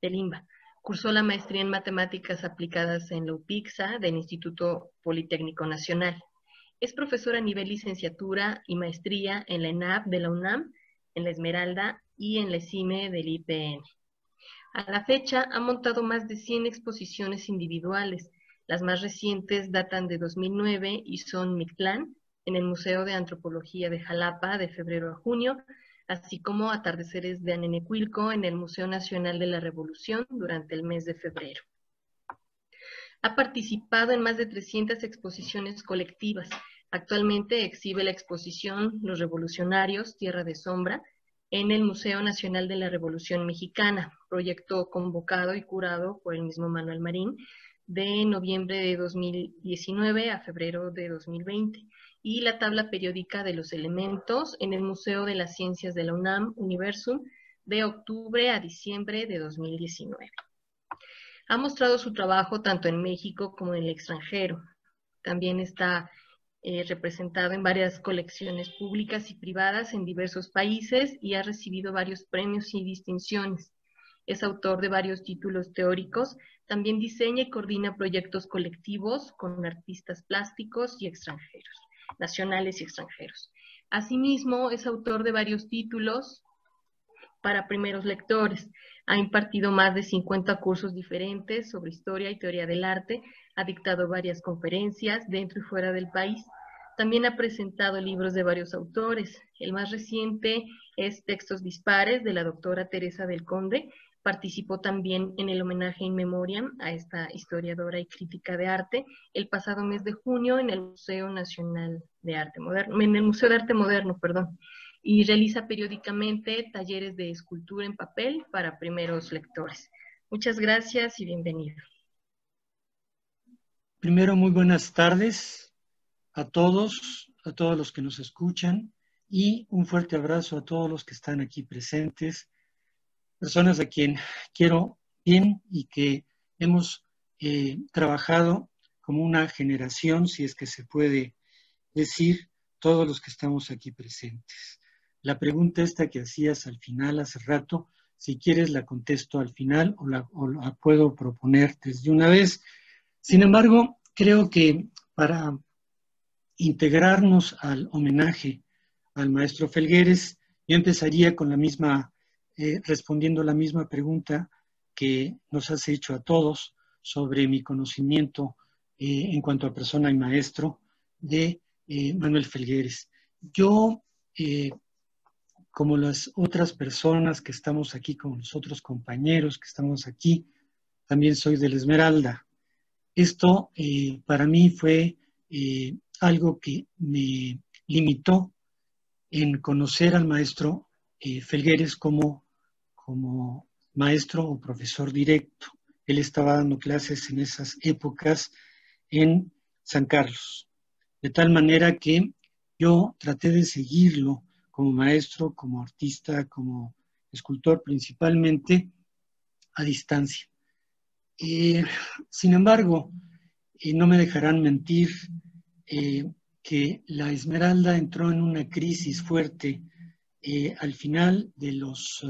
de Limba. Cursó la maestría en Matemáticas Aplicadas en la UPIXA del Instituto Politécnico Nacional. Es profesor a nivel licenciatura y maestría en la ENAP de la UNAM, en la Esmeralda y en la ESIME del IPN. A la fecha ha montado más de 100 exposiciones individuales. Las más recientes datan de 2009 y son Mictlán, en el Museo de Antropología de Jalapa, de febrero a junio, así como Atardeceres de Anenecuilco en el Museo Nacional de la Revolución durante el mes de febrero. Ha participado en más de 300 exposiciones colectivas. Actualmente exhibe la exposición Los Revolucionarios, Tierra de Sombra, en el Museo Nacional de la Revolución Mexicana, proyecto convocado y curado por el mismo Manuel Marín, de noviembre de 2019 a febrero de 2020, y la tabla periódica de los elementos en el Museo de las Ciencias de la UNAM, Universum, de octubre a diciembre de 2019. Ha mostrado su trabajo tanto en México como en el extranjero. También está representado en varias colecciones públicas y privadas en diversos países y ha recibido varios premios y distinciones. Es autor de varios títulos teóricos. También diseña y coordina proyectos colectivos con artistas plásticos y extranjeros, nacionales y extranjeros. Asimismo, es autor de varios títulos para primeros lectores. Ha impartido más de 50 cursos diferentes sobre historia y teoría del arte, ha dictado varias conferencias dentro y fuera del país. También ha presentado libros de varios autores. El más reciente es Textos Dispares, de la doctora Teresa del Conde. Participó también en el homenaje in memoriam a esta historiadora y crítica de arte el pasado mes de junio en el Museo Nacional de Arte Moderno, en el Museo de Arte Moderno, perdón, y realiza periódicamente talleres de escultura en papel para primeros lectores. Muchas gracias y bienvenido. Primero, muy buenas tardes a todos los que nos escuchan, y un fuerte abrazo a todos los que están aquí presentes, personas a quien quiero bien y que hemos trabajado como una generación, si es que se puede decir, todos los que estamos aquí presentes. La pregunta esta que hacías al final hace rato, si quieres la contesto al final o la puedo proponer desde una vez. Sin embargo, creo que para integrarnos al homenaje al maestro Felgueres, yo empezaría con la misma, respondiendo la misma pregunta que nos has hecho a todos sobre mi conocimiento en cuanto a persona y maestro de Manuel Felgueres. Yo, como las otras personas que estamos aquí, como los otros compañeros que estamos aquí, también soy de la Esmeralda. Esto para mí fue algo que me limitó en conocer al maestro Felgueres como maestro o profesor directo. Él estaba dando clases en esas épocas en San Carlos, de tal manera que yo traté de seguirlo como maestro, como artista, como escultor, principalmente a distancia. Sin embargo, no me dejarán mentir que la Esmeralda entró en una crisis fuerte al final de los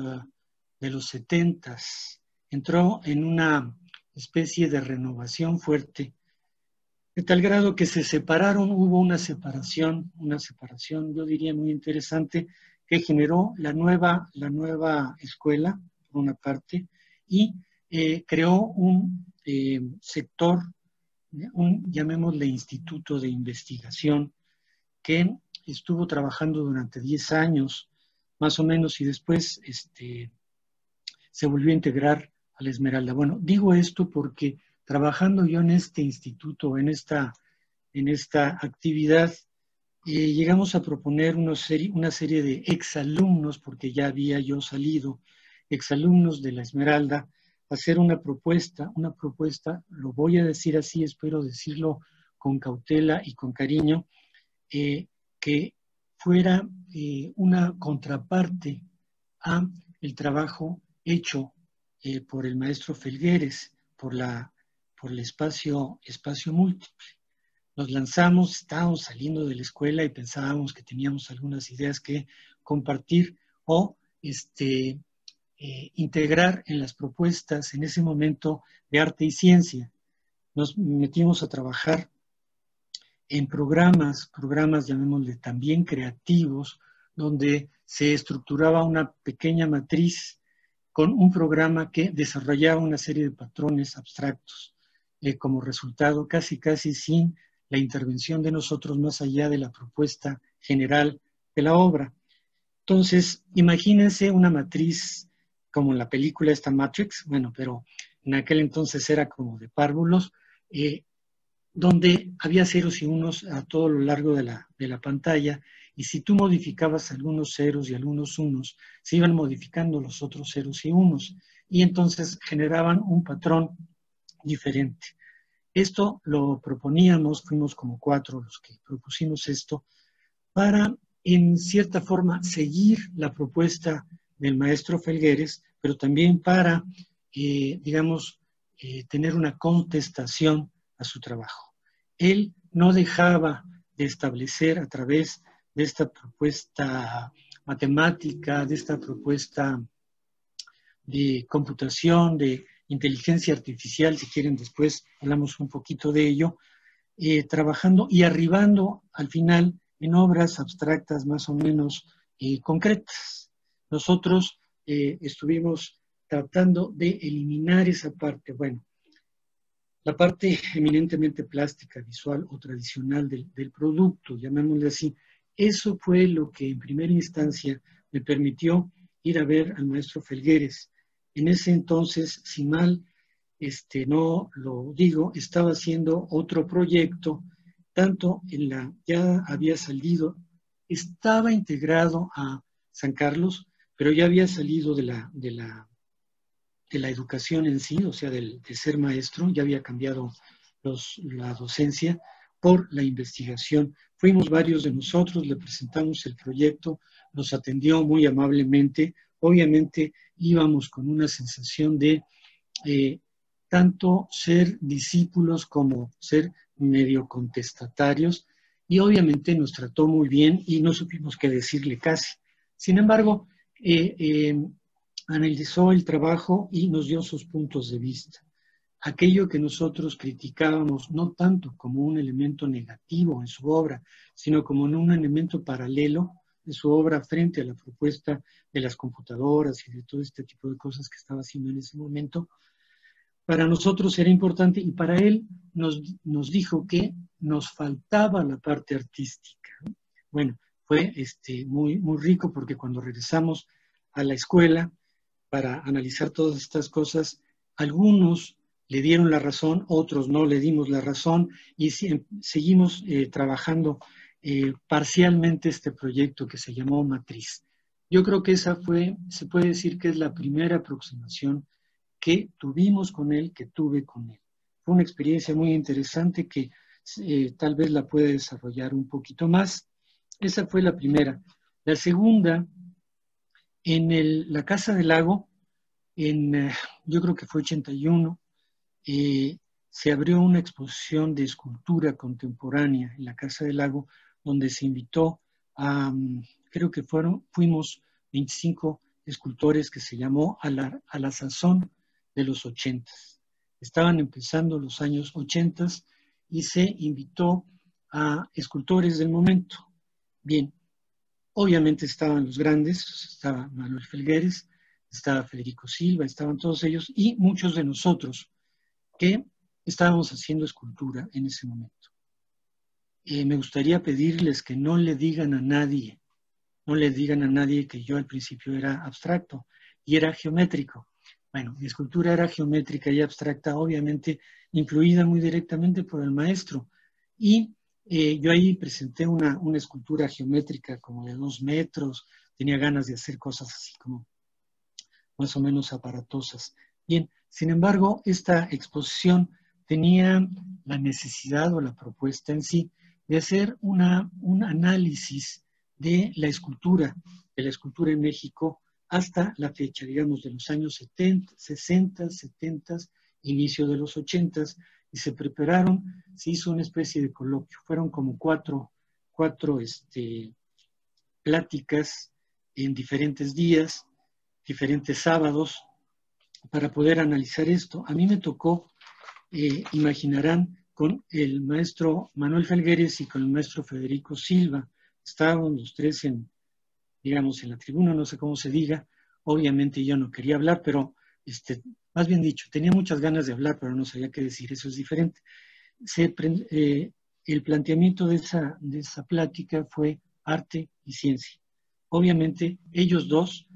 70s. Entró en una especie de renovación fuerte, de tal grado que se separaron, hubo una separación, yo diría muy interesante, que generó la nueva escuela, por una parte, y creó un sector, llamémosle instituto de investigación, que estuvo trabajando durante 10 años, más o menos, y después se volvió a integrar a la Esmeralda. Bueno, digo esto porque trabajando yo en este instituto, en esta actividad, llegamos a proponer una serie de exalumnos, porque ya había yo salido, exalumnos de la Esmeralda, hacer una propuesta, lo voy a decir así, espero decirlo con cautela y con cariño, que fuera una contraparte a el trabajo hecho por el maestro Felgueres, por el espacio múltiple. Nos lanzamos, estábamos saliendo de la escuela y pensábamos que teníamos algunas ideas que compartir o integrar en las propuestas en ese momento de arte y ciencia. Nos metimos a trabajar en programas llamémosle también creativos, donde se estructuraba una pequeña matriz con un programa que desarrollaba una serie de patrones abstractos como resultado, casi sin la intervención de nosotros más allá de la propuesta general de la obra. Entonces, imagínense una matriz como en la película esta Matrix, bueno, pero en aquel entonces era como de párvulos, donde había ceros y unos a todo lo largo de la pantalla, y si tú modificabas algunos ceros y algunos unos, se iban modificando los otros ceros y unos, y entonces generaban un patrón diferente. Esto lo proponíamos, fuimos como 4 los que propusimos esto, para en cierta forma seguir la propuesta del maestro Felgueres, pero también para, tener una contestación a su trabajo. Él no dejaba de establecer a través de esta propuesta matemática, de esta propuesta de computación, de inteligencia artificial, si quieren después hablamos un poquito de ello, trabajando y arribando al final en obras abstractas más o menos concretas. Nosotros estuvimos tratando de eliminar esa parte, bueno, la parte eminentemente plástica, visual o tradicional del producto, llamémosle así. Eso fue lo que en primera instancia me permitió ir a ver al maestro Felgueres. En ese entonces, si mal no lo digo, estaba haciendo otro proyecto, tanto ya había salido, estaba integrado a San Carlos, pero ya había salido de la educación en sí, o sea, de ser maestro, ya había cambiado la docencia por la investigación. Fuimos varios de nosotros, le presentamos el proyecto, nos atendió muy amablemente. Obviamente íbamos con una sensación de tanto ser discípulos como ser medio contestatarios, y obviamente nos trató muy bien y no supimos qué decirle casi. Sin embargo, analizó el trabajo y nos dio sus puntos de vista. Aquello que nosotros criticábamos no tanto como un elemento negativo en su obra, sino como en un elemento paralelo de su obra frente a la propuesta de las computadoras y de todo este tipo de cosas que estaba haciendo en ese momento, para nosotros era importante, y para él nos dijo que nos faltaba la parte artística. Bueno, fue muy, muy rico, porque cuando regresamos a la escuela para analizar todas estas cosas, algunos le dieron la razón, otros no le dimos la razón, y seguimos trabajando parcialmente este proyecto que se llamó Matriz. Yo creo que esa se puede decir que es la primera aproximación que tuvimos con él, que tuve con él. Fue una experiencia muy interesante que tal vez la puede desarrollar un poquito más. Esa fue la primera. La segunda, en la Casa del Lago, yo creo que fue 81, se abrió una exposición de escultura contemporánea en la Casa del Lago, donde se invitó a, creo que fuimos 25 escultores, que se llamó a la sazón de los 80. Estaban empezando los años 80 y se invitó a escultores del momento. Bien, obviamente estaban los grandes, estaba Manuel Felgueres, estaba Federico Silva, estaban todos ellos, y muchos de nosotros que estábamos haciendo escultura en ese momento. me gustaría pedirles que no le digan a nadie que yo al principio era abstracto y era geométrico. Bueno, mi escultura era geométrica y abstracta, obviamente influida muy directamente por el maestro. Y yo ahí presenté una escultura geométrica como de 2 metros, tenía ganas de hacer cosas así como más o menos aparatosas. Bien, sin embargo, esta exposición tenía la necesidad o la propuesta en sí de hacer un análisis de la escultura en México hasta la fecha, digamos, de los años 70, 60, 70, inicio de los 80, y se hizo una especie de coloquio. Fueron como cuatro pláticas en diferentes días, diferentes sábados, para poder analizar esto. A mí me tocó, imaginarán, con el maestro Manuel Felgueres y con el maestro Federico Silva. Estaban los tres digamos, en la tribuna, no sé cómo se diga. Obviamente yo no quería hablar, pero, más bien dicho, tenía muchas ganas de hablar, pero no sabía qué decir, eso es diferente. El planteamiento de esa plática fue arte y ciencia. Obviamente ellos dos,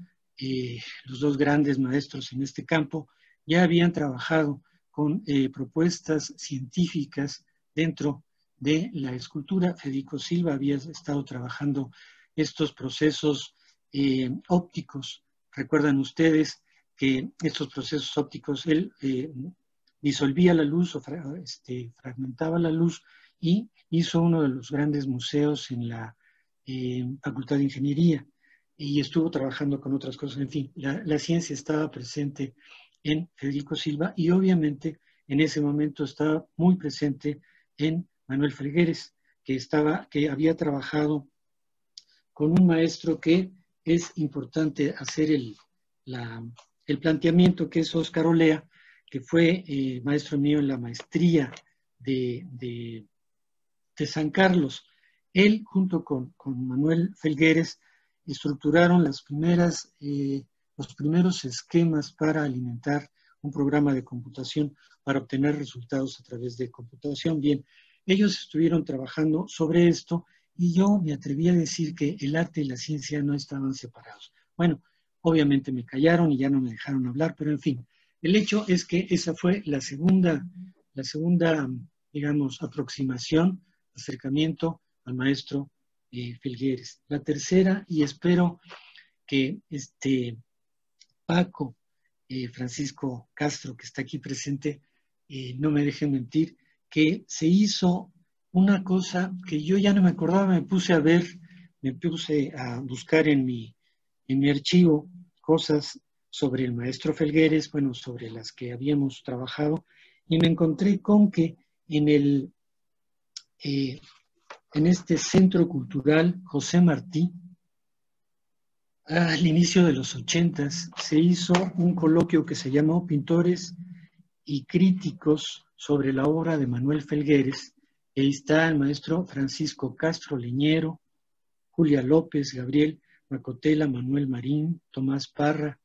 los dos grandes maestros en este campo, ya habían trabajado con propuestas científicas dentro de la escultura. Federico Silva había estado trabajando estos procesos ópticos. Recuerdan ustedes que estos procesos ópticos, él disolvía la luz o fragmentaba la luz, y hizo uno de los grandes museos en la Facultad de Ingeniería, y estuvo trabajando con otras cosas. En fin, la ciencia estaba presente en Federico Silva, y obviamente en ese momento estaba muy presente en Manuel Felgueres, que había trabajado con un maestro que es importante hacer el planteamiento, que es Óscar Olea, que fue maestro mío en la maestría de San Carlos. Él, junto con Manuel Felgueres, estructuraron los primeros esquemas para alimentar un programa de computación para obtener resultados a través de computación. Bien, ellos estuvieron trabajando sobre esto, y yo me atreví a decir que el arte y la ciencia no estaban separados. Bueno, obviamente me callaron y ya no me dejaron hablar, pero en fin, el hecho es que esa fue la segunda, digamos, acercamiento al maestro Felgueres. La tercera, y espero que Paco, Francisco Castro, que está aquí presente, no me dejen mentir, que se hizo una cosa que yo ya no me acordaba. Me puse a buscar en mi archivo cosas sobre el maestro Felgueres, bueno, sobre las que habíamos trabajado, y me encontré con que en este Centro Cultural José Martí, al inicio de los 80s, se hizo un coloquio que se llamó Pintores y Críticos sobre la obra de Manuel Felgueres. Ahí está el maestro Francisco Castro Leñero, Julia López, Gabriel Macotela, Manuel Marín, Tomás Parra,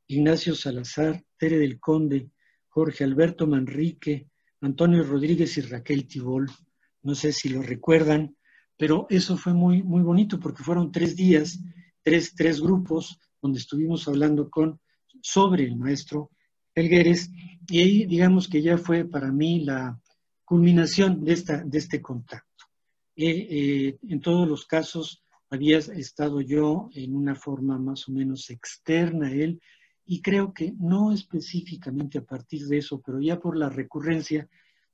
Ignacio Salazar, Tere del Conde, Jorge Alberto Manrique, Antonio Rodríguez y Raquel Tibol. No sé si lo recuerdan, pero eso fue muy, muy bonito, porque fueron 3 días, tres grupos, donde estuvimos hablando sobre el maestro Felgueres, y ahí digamos que ya fue para mí la culminación de este contacto. En todos los casos había estado yo en una forma más o menos externa a él, y creo que no específicamente a partir de eso, pero ya por la recurrencia,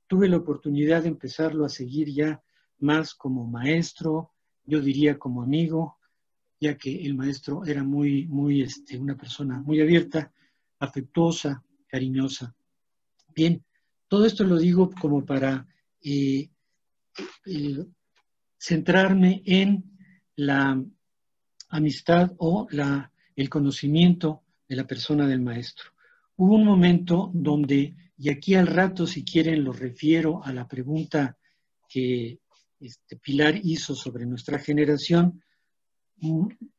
tuve la oportunidad de empezarlo a seguir ya más como maestro, yo diría como amigo, ya que el maestro era una persona muy abierta, afectuosa, cariñosa. Bien, todo esto lo digo como para centrarme en la amistad o el conocimiento de la persona del maestro. Hubo un momento donde, y aquí al rato, si quieren, lo refiero a la pregunta que Pilar hizo sobre nuestra generación,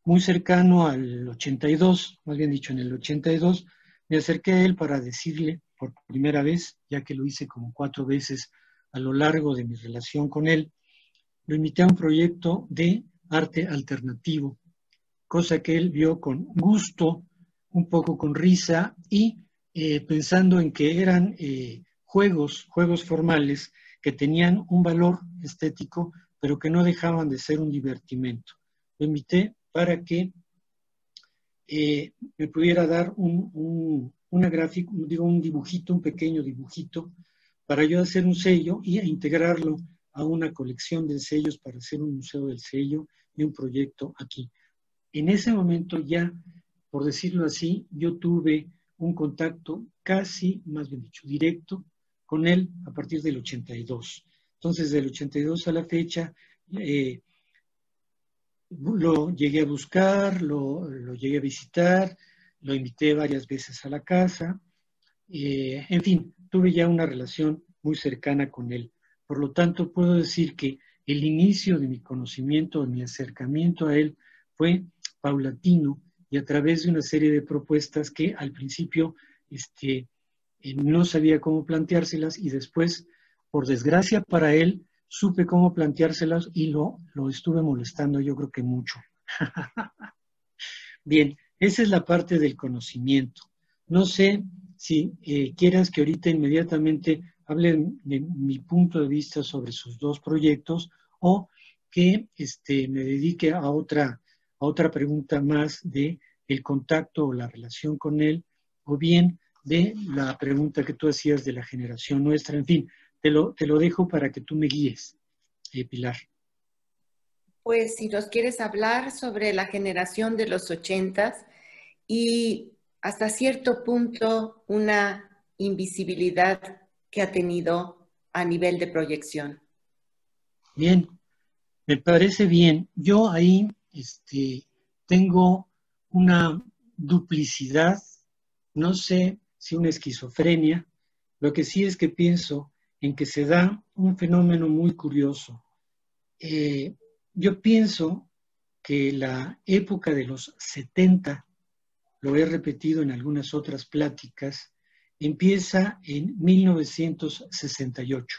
muy cercano al 82, más bien dicho en el 82, me acerqué a él para decirle por primera vez, ya que lo hice como 4 veces a lo largo de mi relación con él, lo invité a un proyecto de arte alternativo, cosa que él vio con gusto, un poco con risa y pensando en que eran juegos formales que tenían un valor estético, pero que no dejaban de ser un divertimento. Lo invité para que me pudiera dar una gráfica, digo, un dibujito, un pequeño dibujito, para yo hacer un sello y integrarlo a una colección de sellos para hacer un museo del sello y un proyecto aquí. En ese momento ya, por decirlo así, yo tuve un contacto casi, más bien dicho, directo con él a partir del 82. Entonces, del 82 a la fecha, lo llegué a buscar, lo llegué a visitar, lo invité varias veces a la casa, en fin, tuve ya una relación muy cercana con él. Por lo tanto, puedo decir que el inicio de mi conocimiento, de mi acercamiento a él, fue paulatino y a través de una serie de propuestas que al principio no sabía cómo planteárselas y después, por desgracia para él, supe cómo planteárselas y lo estuve molestando yo creo que mucho. Bien, esa es la parte del conocimiento. No sé si quieras que ahorita inmediatamente hable de mi punto de vista sobre sus dos proyectos o que me dedique a otra pregunta más de el contacto o la relación con él, o bien de la pregunta que tú hacías de la generación nuestra. En fin, te lo dejo para que tú me guíes, Pilar. Pues si nos quieres hablar sobre la generación de los 80s y hasta cierto punto una invisibilidad que ha tenido a nivel de proyección. Bien, me parece bien. Yo ahí tengo una duplicidad, no sé si una esquizofrenia, lo que sí es que pienso en que se da un fenómeno muy curioso. Yo pienso que la época de los 70, lo he repetido en algunas otras pláticas, empieza en 1968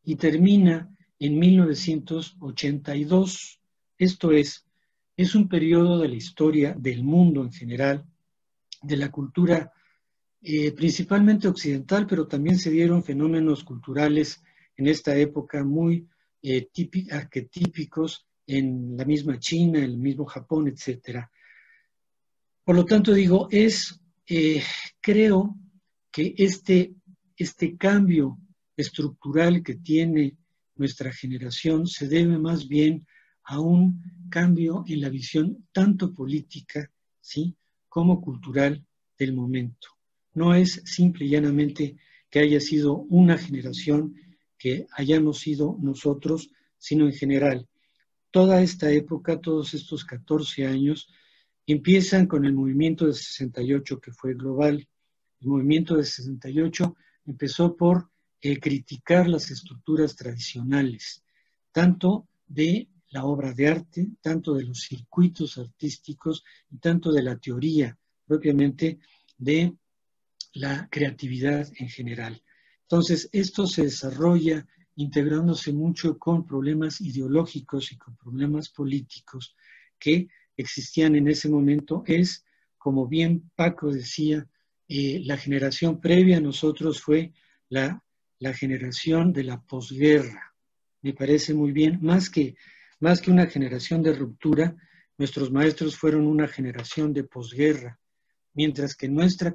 y termina en 1982. Esto es un periodo de la historia del mundo en general, de la cultura principalmente occidental, pero también se dieron fenómenos culturales en esta época muy arquetípicos en la misma China, en el mismo Japón, etc. Por lo tanto, digo, creo que este cambio estructural que tiene nuestra generación se debe más bien a un cambio en la visión tanto política, ¿sí?, como cultural del momento. No es simple y llanamente que haya sido una generación que hayamos sido nosotros, sino en general. Toda esta época, todos estos 14 años, empiezan con el movimiento de 68 que fue global. El movimiento de 68 empezó por criticar las estructuras tradicionales, tanto de la obra de arte, tanto de los circuitos artísticos y tanto de la teoría propiamente de la creatividad en general. Entonces, esto se desarrolla integrándose mucho con problemas ideológicos y con problemas políticos que existían en ese momento. Es, como bien Paco decía, la generación previa a nosotros fue la generación de la posguerra. Me parece muy bien, más que una generación de ruptura, nuestros maestros fueron una generación de posguerra, mientras que nuestra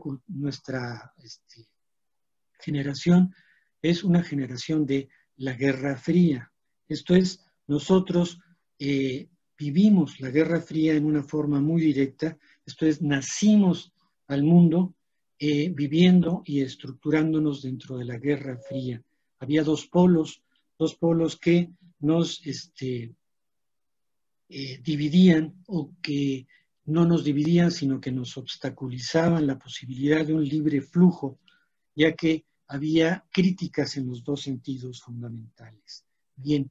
generación es una generación de la Guerra Fría. Esto es, nosotros vivimos la Guerra Fría en una forma muy directa, esto es, nacimos al mundo viviendo y estructurándonos dentro de la Guerra Fría. Había dos polos que nos dividían, o que no nos dividían, sino que nos obstaculizaban la posibilidad de un libre flujo, ya que había críticas en los dos sentidos fundamentales. Bien,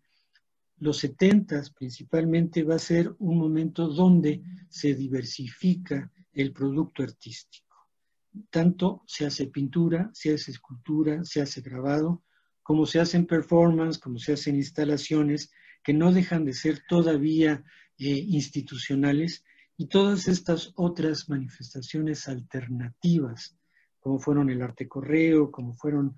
los 70s principalmente va a ser un momento donde se diversifica el producto artístico. Tanto se hace pintura, se hace escultura, se hace grabado, como se hacen performance, como se hacen instalaciones que no dejan de ser todavía institucionales, y todas estas otras manifestaciones alternativas, como fueron el arte correo, como fueron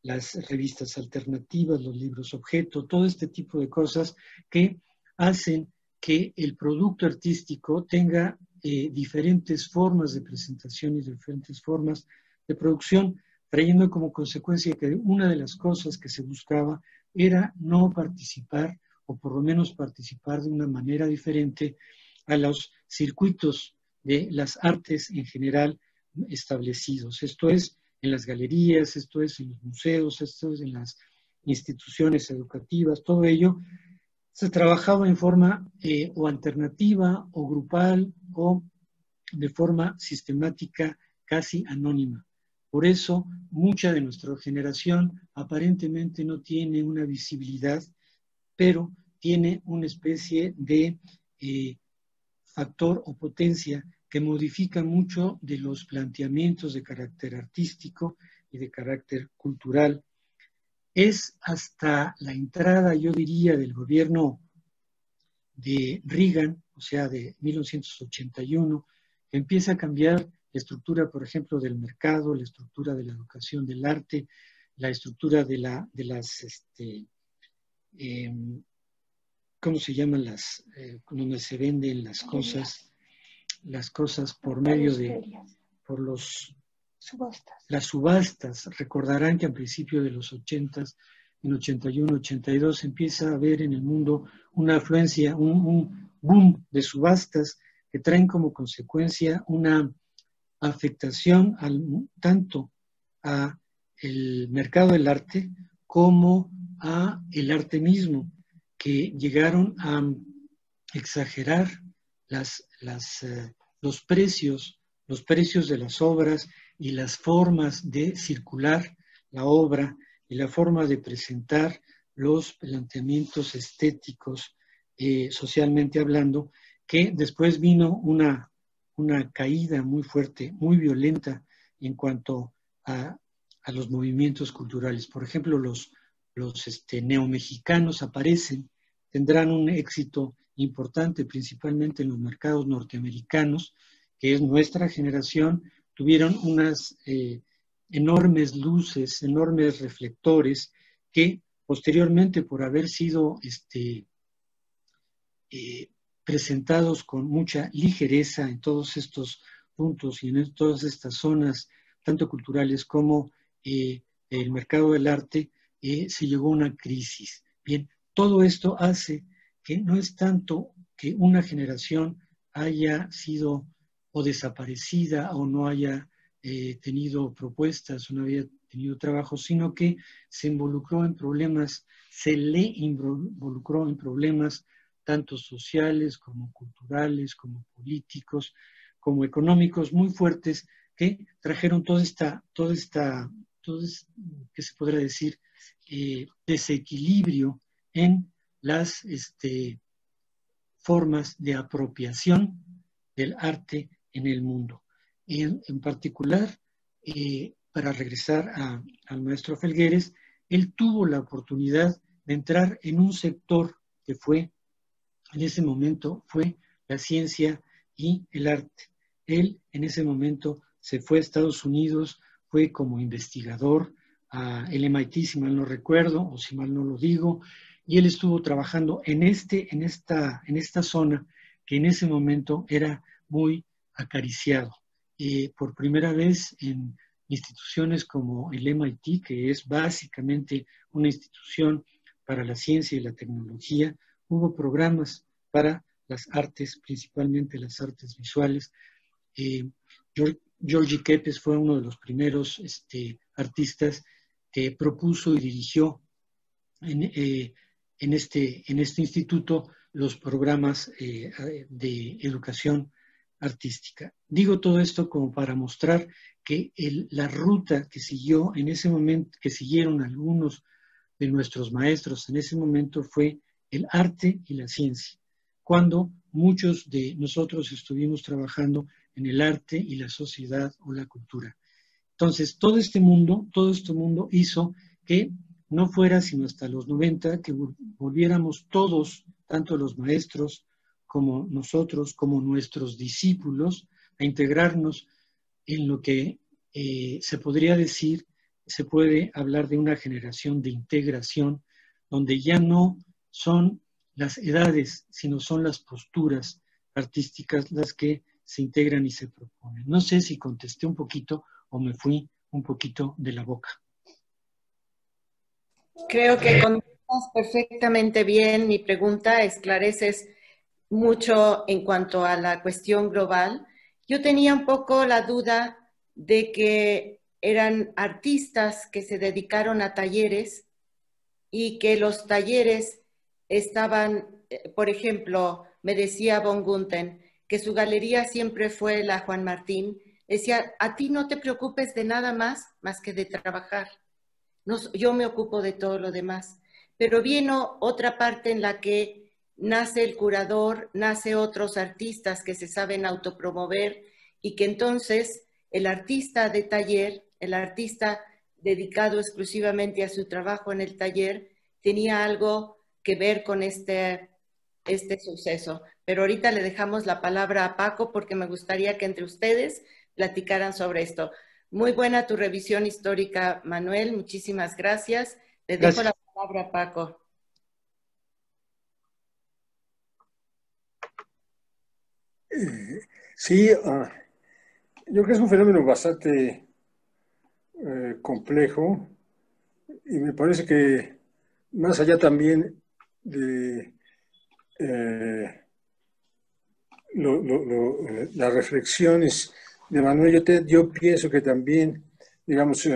las revistas alternativas, los libros objeto, todo este tipo de cosas que hacen que el producto artístico tenga diferentes formas de presentación y diferentes formas de producción, trayendo como consecuencia que una de las cosas que se buscaba era no participar, o por lo menos participar de una manera diferente a los circuitos de las artes en general establecidos. Esto es en las galerías, esto es en los museos, esto es en las instituciones educativas, todo ello se trabajaba en forma o alternativa o grupal o de forma sistemática, casi anónima. Por eso, mucha de nuestra generación aparentemente no tiene una visibilidad, pero tiene una especie de factor o potencia que modifica mucho de los planteamientos de carácter artístico y de carácter cultural. Es hasta la entrada, yo diría, del gobierno de Reagan, o sea, de 1981, que empieza a cambiar la estructura, por ejemplo, del mercado, la estructura de la educación del arte, la estructura de las ¿cómo se llaman las, donde se venden las cosas por medio de, por las subastas? Recordarán que a principios de los 80s, en 81, 82, empieza a haber en el mundo una afluencia, un boom de subastas que traen como consecuencia una afectación tanto a el mercado del arte como a el arte mismo, que llegaron a exagerar los precios de las obras y las formas de circular la obra y la forma de presentar los planteamientos estéticos, socialmente hablando, que después vino una caída muy fuerte, muy violenta en cuanto a los movimientos culturales. Por ejemplo, los neomexicanos aparecen, tendrán un éxito importante, principalmente en los mercados norteamericanos, que es nuestra generación. Tuvieron unas enormes luces, enormes reflectores, que posteriormente, por haber sido presentados con mucha ligereza en todos estos puntos y en todas estas zonas, tanto culturales como el mercado del arte, se llegó a una crisis. Bien, todo esto hace que no es tanto que una generación haya sido o desaparecida o no haya tenido propuestas o no había tenido trabajo, sino que se involucró en problemas, se le involucró en problemas tanto sociales como culturales, como políticos, como económicos muy fuertes, que trajeron ¿qué se podrá decir? Desequilibrio en las formas de apropiación del arte en el mundo. En particular, para regresar al maestro Felgueres, él tuvo la oportunidad de entrar en un sector que fue, en ese momento, fue la ciencia y el arte. Él, en ese momento, se fue a Estados Unidos, fue como investigador a el MIT, si mal no recuerdo, o si mal no lo digo, y él estuvo trabajando en esta zona que en ese momento era muy acariciado. Por primera vez en instituciones como el MIT, que es básicamente una institución para la ciencia y la tecnología, hubo programas para las artes, principalmente las artes visuales. György Kepes fue uno de los primeros artistas que propuso y dirigió en este instituto los programas de educación artística. Digo todo esto como para mostrar que la ruta que siguió en ese momento, que siguieron algunos de nuestros maestros en ese momento, fue el arte y la ciencia, cuando muchos de nosotros estuvimos trabajando en el arte y la sociedad o la cultura. Entonces, todo este mundo hizo que no fuera sino hasta los 90 que volviéramos todos, tanto los maestros como nosotros, como nuestros discípulos, a integrarnos en lo que se podría decir, se puede hablar de una generación de integración, donde ya no son las edades, sino son las posturas artísticas las que se integran y se proponen. No sé si contesté un poquito o me fui un poquito de la boca. Creo que contestas perfectamente bien mi pregunta, esclareces mucho en cuanto a la cuestión global. Yo tenía un poco la duda de que eran artistas que se dedicaron a talleres y que los talleres estaban, por ejemplo, me decía von Gunthen, que su galería siempre fue la Juan Martín. Decía, a ti no te preocupes de nada más que de trabajar. No, yo me ocupo de todo lo demás. Pero vino otra parte en la que nace el curador, nace otros artistas que se saben autopromover y que entonces el artista de taller, el artista dedicado exclusivamente a su trabajo en el taller, tenía algo que ver con este suceso. Pero ahorita le dejamos la palabra a Paco porque me gustaría que entre ustedes platicaran sobre esto. Muy buena tu revisión histórica, Manuel. Muchísimas gracias. Le dejo la palabra a Paco. Sí, yo creo que es un fenómeno bastante complejo y me parece que más allá también de las reflexiones de Manuel, yo pienso que también, digamos,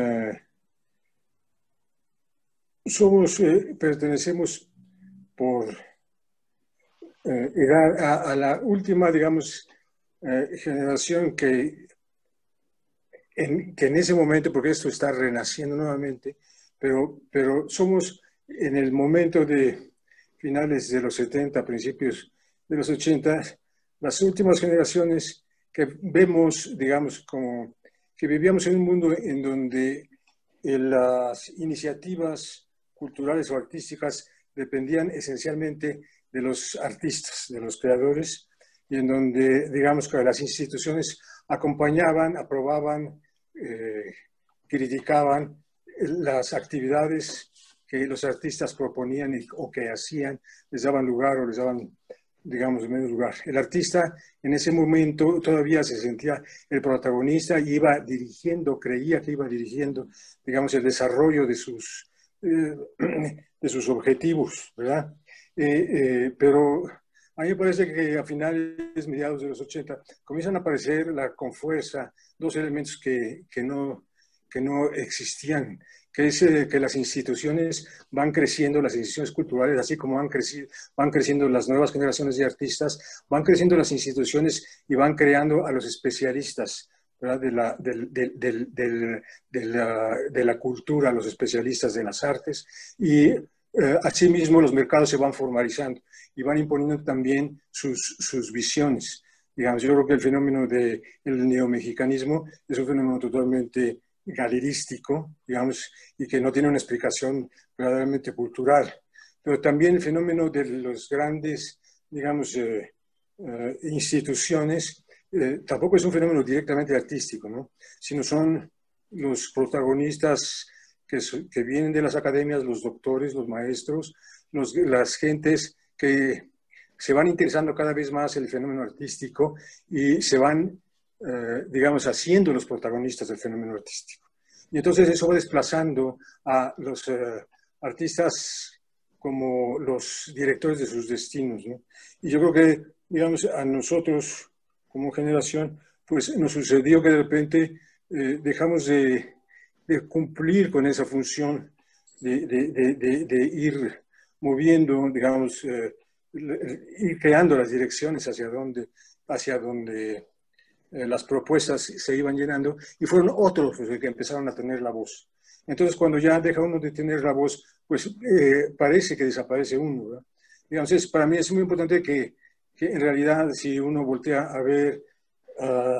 pertenecemos por llegar a la última, digamos, generación que en ese momento, porque esto está renaciendo nuevamente, pero somos en el momento de finales de los 70, principios de los 80, las últimas generaciones que vemos, digamos, como que vivíamos en un mundo en donde las iniciativas culturales o artísticas dependían esencialmente de los artistas, de los creadores, y en donde, digamos, que las instituciones acompañaban, aprobaban, criticaban las actividades que los artistas proponían o que hacían, les daban lugar o les daban, digamos, menos lugar. El artista en ese momento todavía se sentía el protagonista y iba dirigiendo, creía que iba dirigiendo, digamos, el desarrollo de sus objetivos, ¿verdad? Pero a mí me parece que a finales, mediados de los 80, comienzan a aparecer con fuerza dos elementos que no existían, que es que las instituciones van creciendo, las instituciones culturales, así como van creciendo las nuevas generaciones de artistas, van creciendo las instituciones y van creando a los especialistas, ¿verdad? de la cultura, los especialistas de las artes, y asimismo los mercados se van formalizando y van imponiendo también sus visiones. Digamos, yo creo que el fenómeno del neomexicanismo es un fenómeno totalmente galerístico, digamos, y que no tiene una explicación verdaderamente cultural. Pero también el fenómeno de los grandes, digamos, instituciones, tampoco es un fenómeno directamente artístico, ¿no? Sino son los protagonistas que vienen de las academias, los doctores, los maestros, las gentes que se van interesando cada vez más en el fenómeno artístico y se van, digamos, haciendo los protagonistas del fenómeno artístico. Y entonces eso va desplazando a los artistas como los directores de sus destinos, ¿no? Y yo creo que, digamos, a nosotros como generación, pues nos sucedió que de repente dejamos de cumplir con esa función de ir moviendo, digamos, ir creando las direcciones hacia donde las propuestas se iban llenando, y fueron otros los que empezaron a tener la voz. Entonces, cuando ya deja uno de tener la voz, pues parece que desaparece uno, ¿verdad? Digamos, para mí es muy importante que en realidad, si uno voltea a ver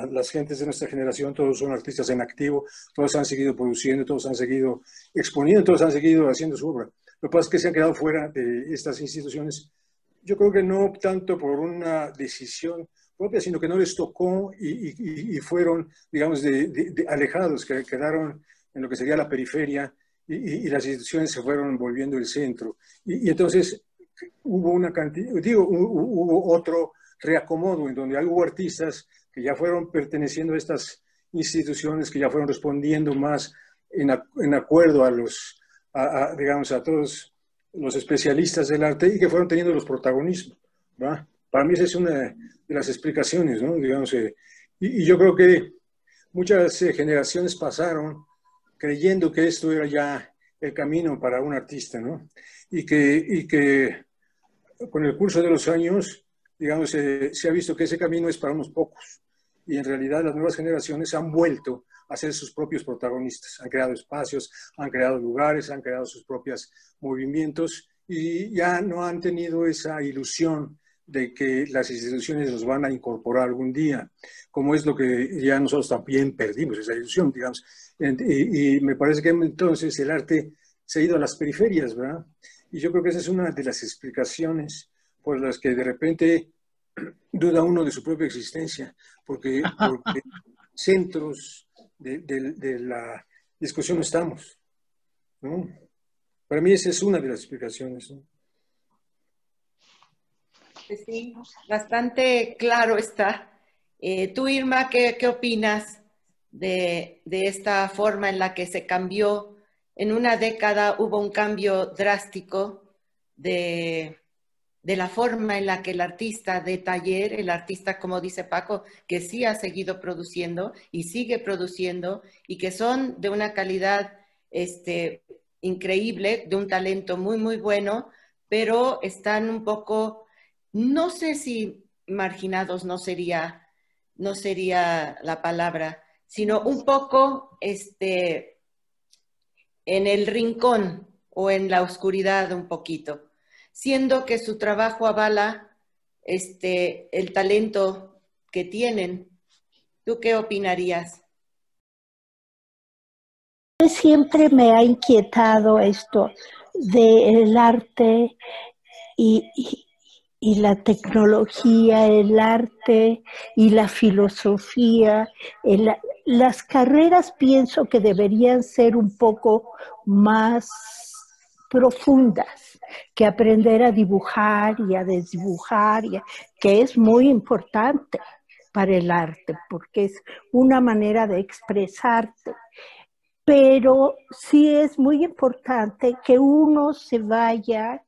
las gentes de nuestra generación, todos son artistas en activo, todos han seguido produciendo, todos han seguido exponiendo, todos han seguido haciendo su obra. Lo que pasa es que se han quedado fuera de estas instituciones. Yo creo que no tanto por una decisión propia, sino que no les tocó y fueron, digamos, alejados, que quedaron en lo que sería la periferia y las instituciones se fueron volviendo el centro. Y entonces hubo una cantidad, digo, hubo otro reacomodo en donde hubo artistas que ya fueron perteneciendo a estas instituciones, que ya fueron respondiendo más en acuerdo digamos, a todos los especialistas del arte y que fueron teniendo los protagonismos, ¿va? Para mí esa es una de las explicaciones, ¿no? Digamos, y yo creo que muchas generaciones pasaron creyendo que esto era ya el camino para un artista, ¿no? Y que con el curso de los años, digamos, se ha visto que ese camino es para unos pocos. Y en realidad las nuevas generaciones han vuelto a ser sus propios protagonistas. Han creado espacios, han creado lugares, han creado sus propios movimientos y ya no han tenido esa ilusión de que las instituciones los van a incorporar algún día, como es lo que ya nosotros también perdimos, esa ilusión, digamos. Y me parece que entonces el arte se ha ido a las periferias, ¿verdad? Y yo creo que esa es una de las explicaciones por las que de repente duda uno de su propia existencia, porque centros de la discusión no estamos, ¿no? Para mí esa es una de las explicaciones, ¿no? Sí, bastante claro está. Tú, Irma, ¿qué opinas de esta forma en la que se cambió? En una década hubo un cambio drástico de la forma en la que el artista de taller, el artista, como dice Paco, que sí ha seguido produciendo y sigue produciendo y que son de una calidad increíble, de un talento muy, muy bueno, pero están un poco, no sé si marginados no sería la palabra, sino un poco en el rincón o en la oscuridad un poquito, siendo que su trabajo avala el talento que tienen. ¿Tú qué opinarías? Siempre me ha inquietado esto del arte y la tecnología, el arte y la filosofía. Las carreras pienso que deberían ser un poco más profundas, que aprender a dibujar y a desdibujar, que es muy importante para el arte, porque es una manera de expresarte. Pero sí es muy importante que uno se vaya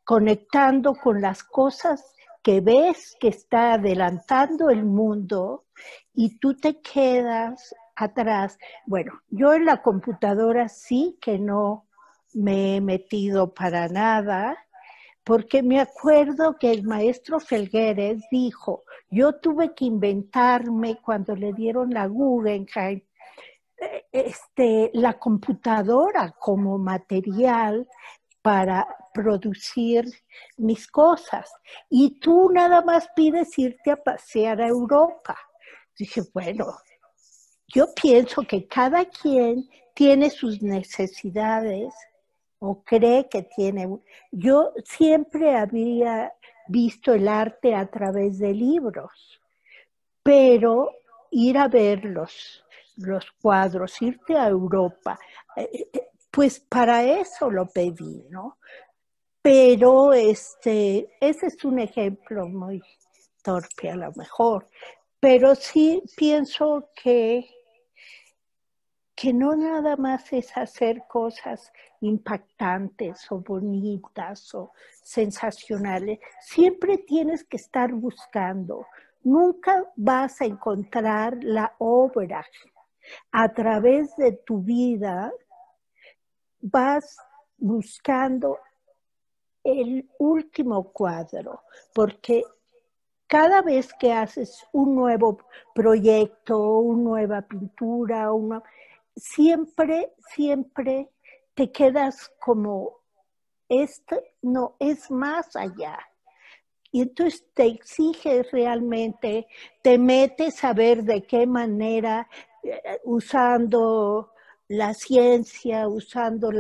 conectando con las cosas que ves que está adelantando el mundo y tú te quedas atrás. Bueno, yo en la computadora sí que no me he metido para nada, porque me acuerdo que el maestro Felgueres dijo, yo tuve que inventarme cuando le dieron la Guggenheim, la computadora como material para producir mis cosas. Y tú nada más pides irte a pasear a Europa. Dije, bueno, yo pienso que cada quien tiene sus necesidades o cree que tiene. Yo siempre había visto el arte a través de libros, pero ir a ver los cuadros, irte a Europa, pues para eso lo pedí, ¿no? Pero ese es un ejemplo muy torpe a lo mejor, pero sí pienso que no nada más es hacer cosas impactantes o bonitas o sensacionales. Siempre tienes que estar buscando. Nunca vas a encontrar la obra. A través de tu vida vas buscando el último cuadro, porque cada vez que haces un nuevo proyecto, una nueva pintura, siempre te quedas como, no, es más allá. Y entonces te exiges realmente, te metes a ver de qué manera, usando la ciencia, usando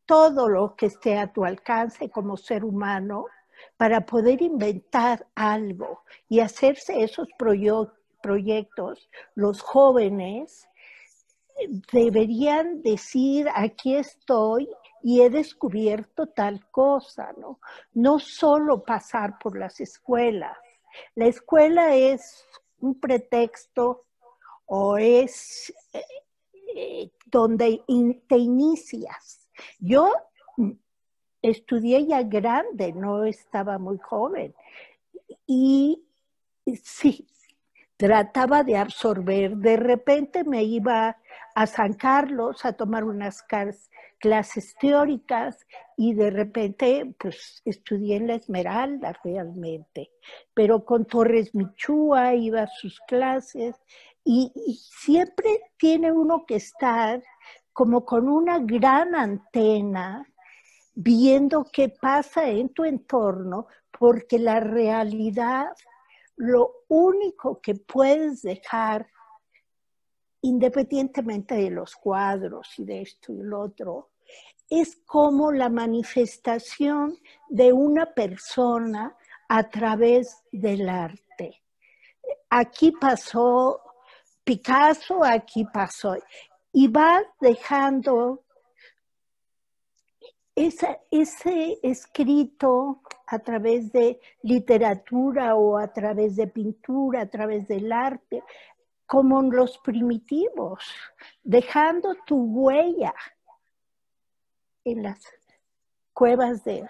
todo lo que esté a tu alcance como ser humano, para poder inventar algo y hacerse esos proyectos. Los jóvenes deberían decir, aquí estoy y he descubierto tal cosa, ¿no? No solo pasar por las escuelas. La escuela es un pretexto o es donde te inicias. Yo estudié ya grande, no estaba muy joven. Y sí, trataba de absorber. De repente me iba a San Carlos a tomar unas clases teóricas y de repente pues estudié en la Esmeralda realmente. Pero con Torres Michúa iba a sus clases y siempre tiene uno que estar como con una gran antena viendo qué pasa en tu entorno, porque la realidad, lo único que puedes dejar, independientemente de los cuadros y de esto y lo otro, es como la manifestación de una persona a través del arte. Aquí pasó Picasso, aquí pasó, y vas dejando ese escrito a través de literatura o a través de pintura, a través del arte, como los primitivos, dejando tu huella en las cuevas de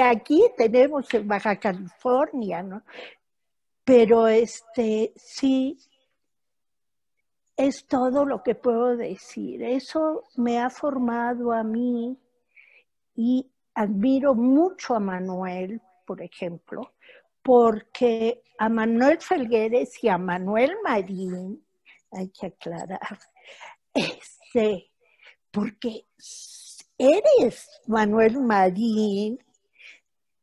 aquí tenemos en Baja California, ¿no? Pero sí, es todo lo que puedo decir. Eso me ha formado a mí y admiro mucho a Manuel, por ejemplo, porque a Manuel Felgueres y a Manuel Marín, hay que aclarar, porque eres Manuel Marín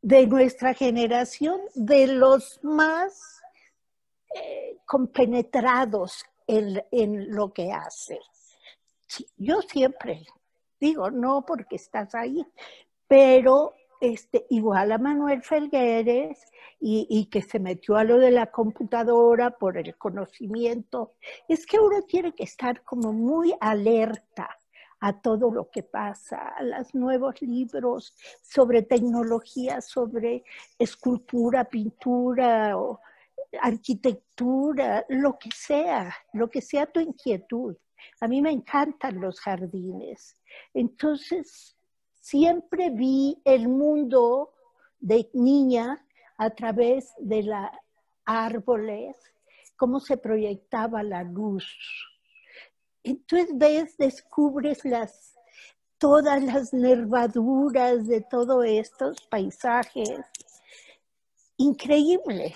de nuestra generación, de los más compenetrados en lo que hace. Sí, yo siempre digo, no porque estás ahí, pero igual a Manuel Felgueres y que se metió a lo de la computadora por el conocimiento. Es que uno tiene que estar como muy alerta a todo lo que pasa, a los nuevos libros sobre tecnología, sobre escultura, pintura o arquitectura, lo que sea tu inquietud. A mí me encantan los jardines. Entonces, siempre vi el mundo de niña a través de los árboles, cómo se proyectaba la luz. Entonces descubres todas las nervaduras de todos estos paisajes increíbles.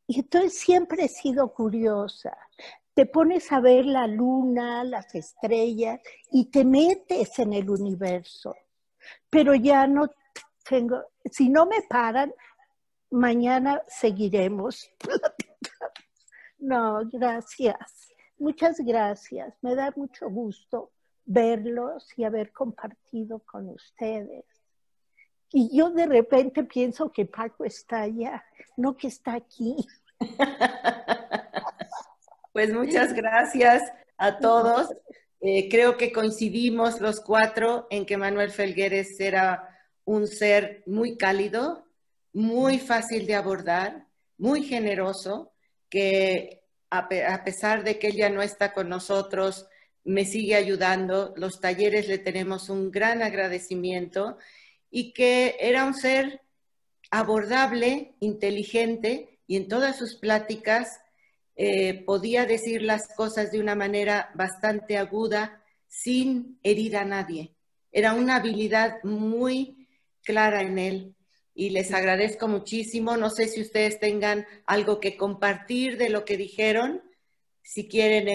Y entonces siempre he sido curiosa. Te pones a ver la luna, las estrellas y te metes en el universo. Pero ya no tengo, si no me paran, mañana seguiremos platicando. No, gracias. Muchas gracias. Me da mucho gusto verlos y haber compartido con ustedes. Y yo de repente pienso que Paco está allá, no que está aquí. Pues muchas gracias a todos. Creo que coincidimos los cuatro en que Manuel Felgueres era un ser muy cálido, muy fácil de abordar, muy generoso, que a pesar de que él ya no está con nosotros, me sigue ayudando. Los talleres le tenemos un gran agradecimiento y que era un ser abordable, inteligente y en todas sus pláticas podía decir las cosas de una manera bastante aguda sin herir a nadie. Era una habilidad muy clara en él y les agradezco muchísimo. No sé si ustedes tengan algo que compartir de lo que dijeron, si quieren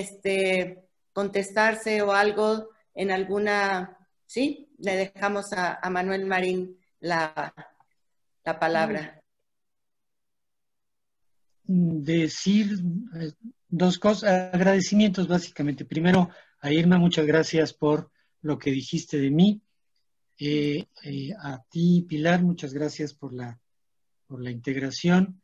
contestarse o algo en alguna Sí, le dejamos a Manuel Marín la palabra. Decir dos cosas, agradecimientos básicamente. Primero, a Irma, muchas gracias por lo que dijiste de mí. A ti, Pilar, muchas gracias por la integración.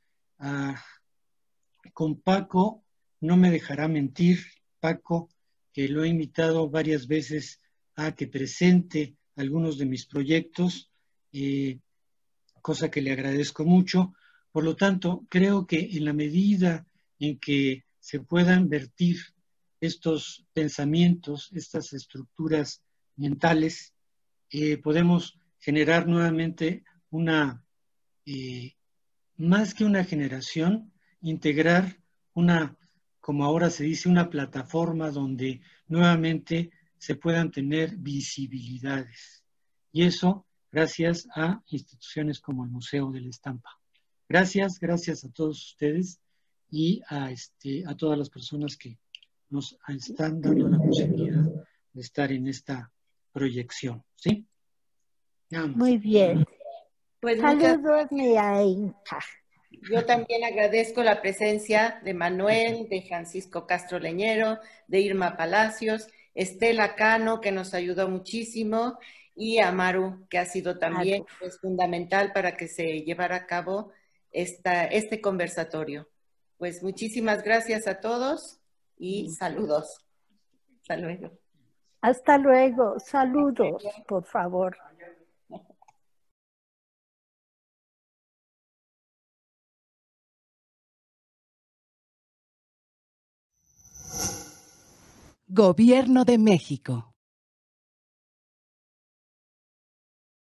Con Paco, no me dejará mentir, Paco, que lo he invitado varias veces a que presente algunos de mis proyectos, cosa que le agradezco mucho. Por lo tanto, creo que en la medida en que se puedan vertir estos pensamientos, estas estructuras mentales, podemos generar nuevamente más que una generación, integrar como ahora se dice, una plataforma donde nuevamente se puedan tener visibilidades. Y eso gracias a instituciones como el Museo de la Estampa. Gracias a todos ustedes y a todas las personas que nos están dando la posibilidad de estar en esta proyección. ¿Sí? Muy bien. Pues saludos, a Inca. Yo también agradezco la presencia de Manuel, de Francisco Castro Leñero, de Irma Palacios, Estela Cano, que nos ayudó muchísimo, y a Maru, que ha sido también fundamental para que se llevara a cabo este conversatorio. Pues muchísimas gracias a todos y saludos. Hasta luego. Hasta luego. Saludos, por favor. Gobierno de México.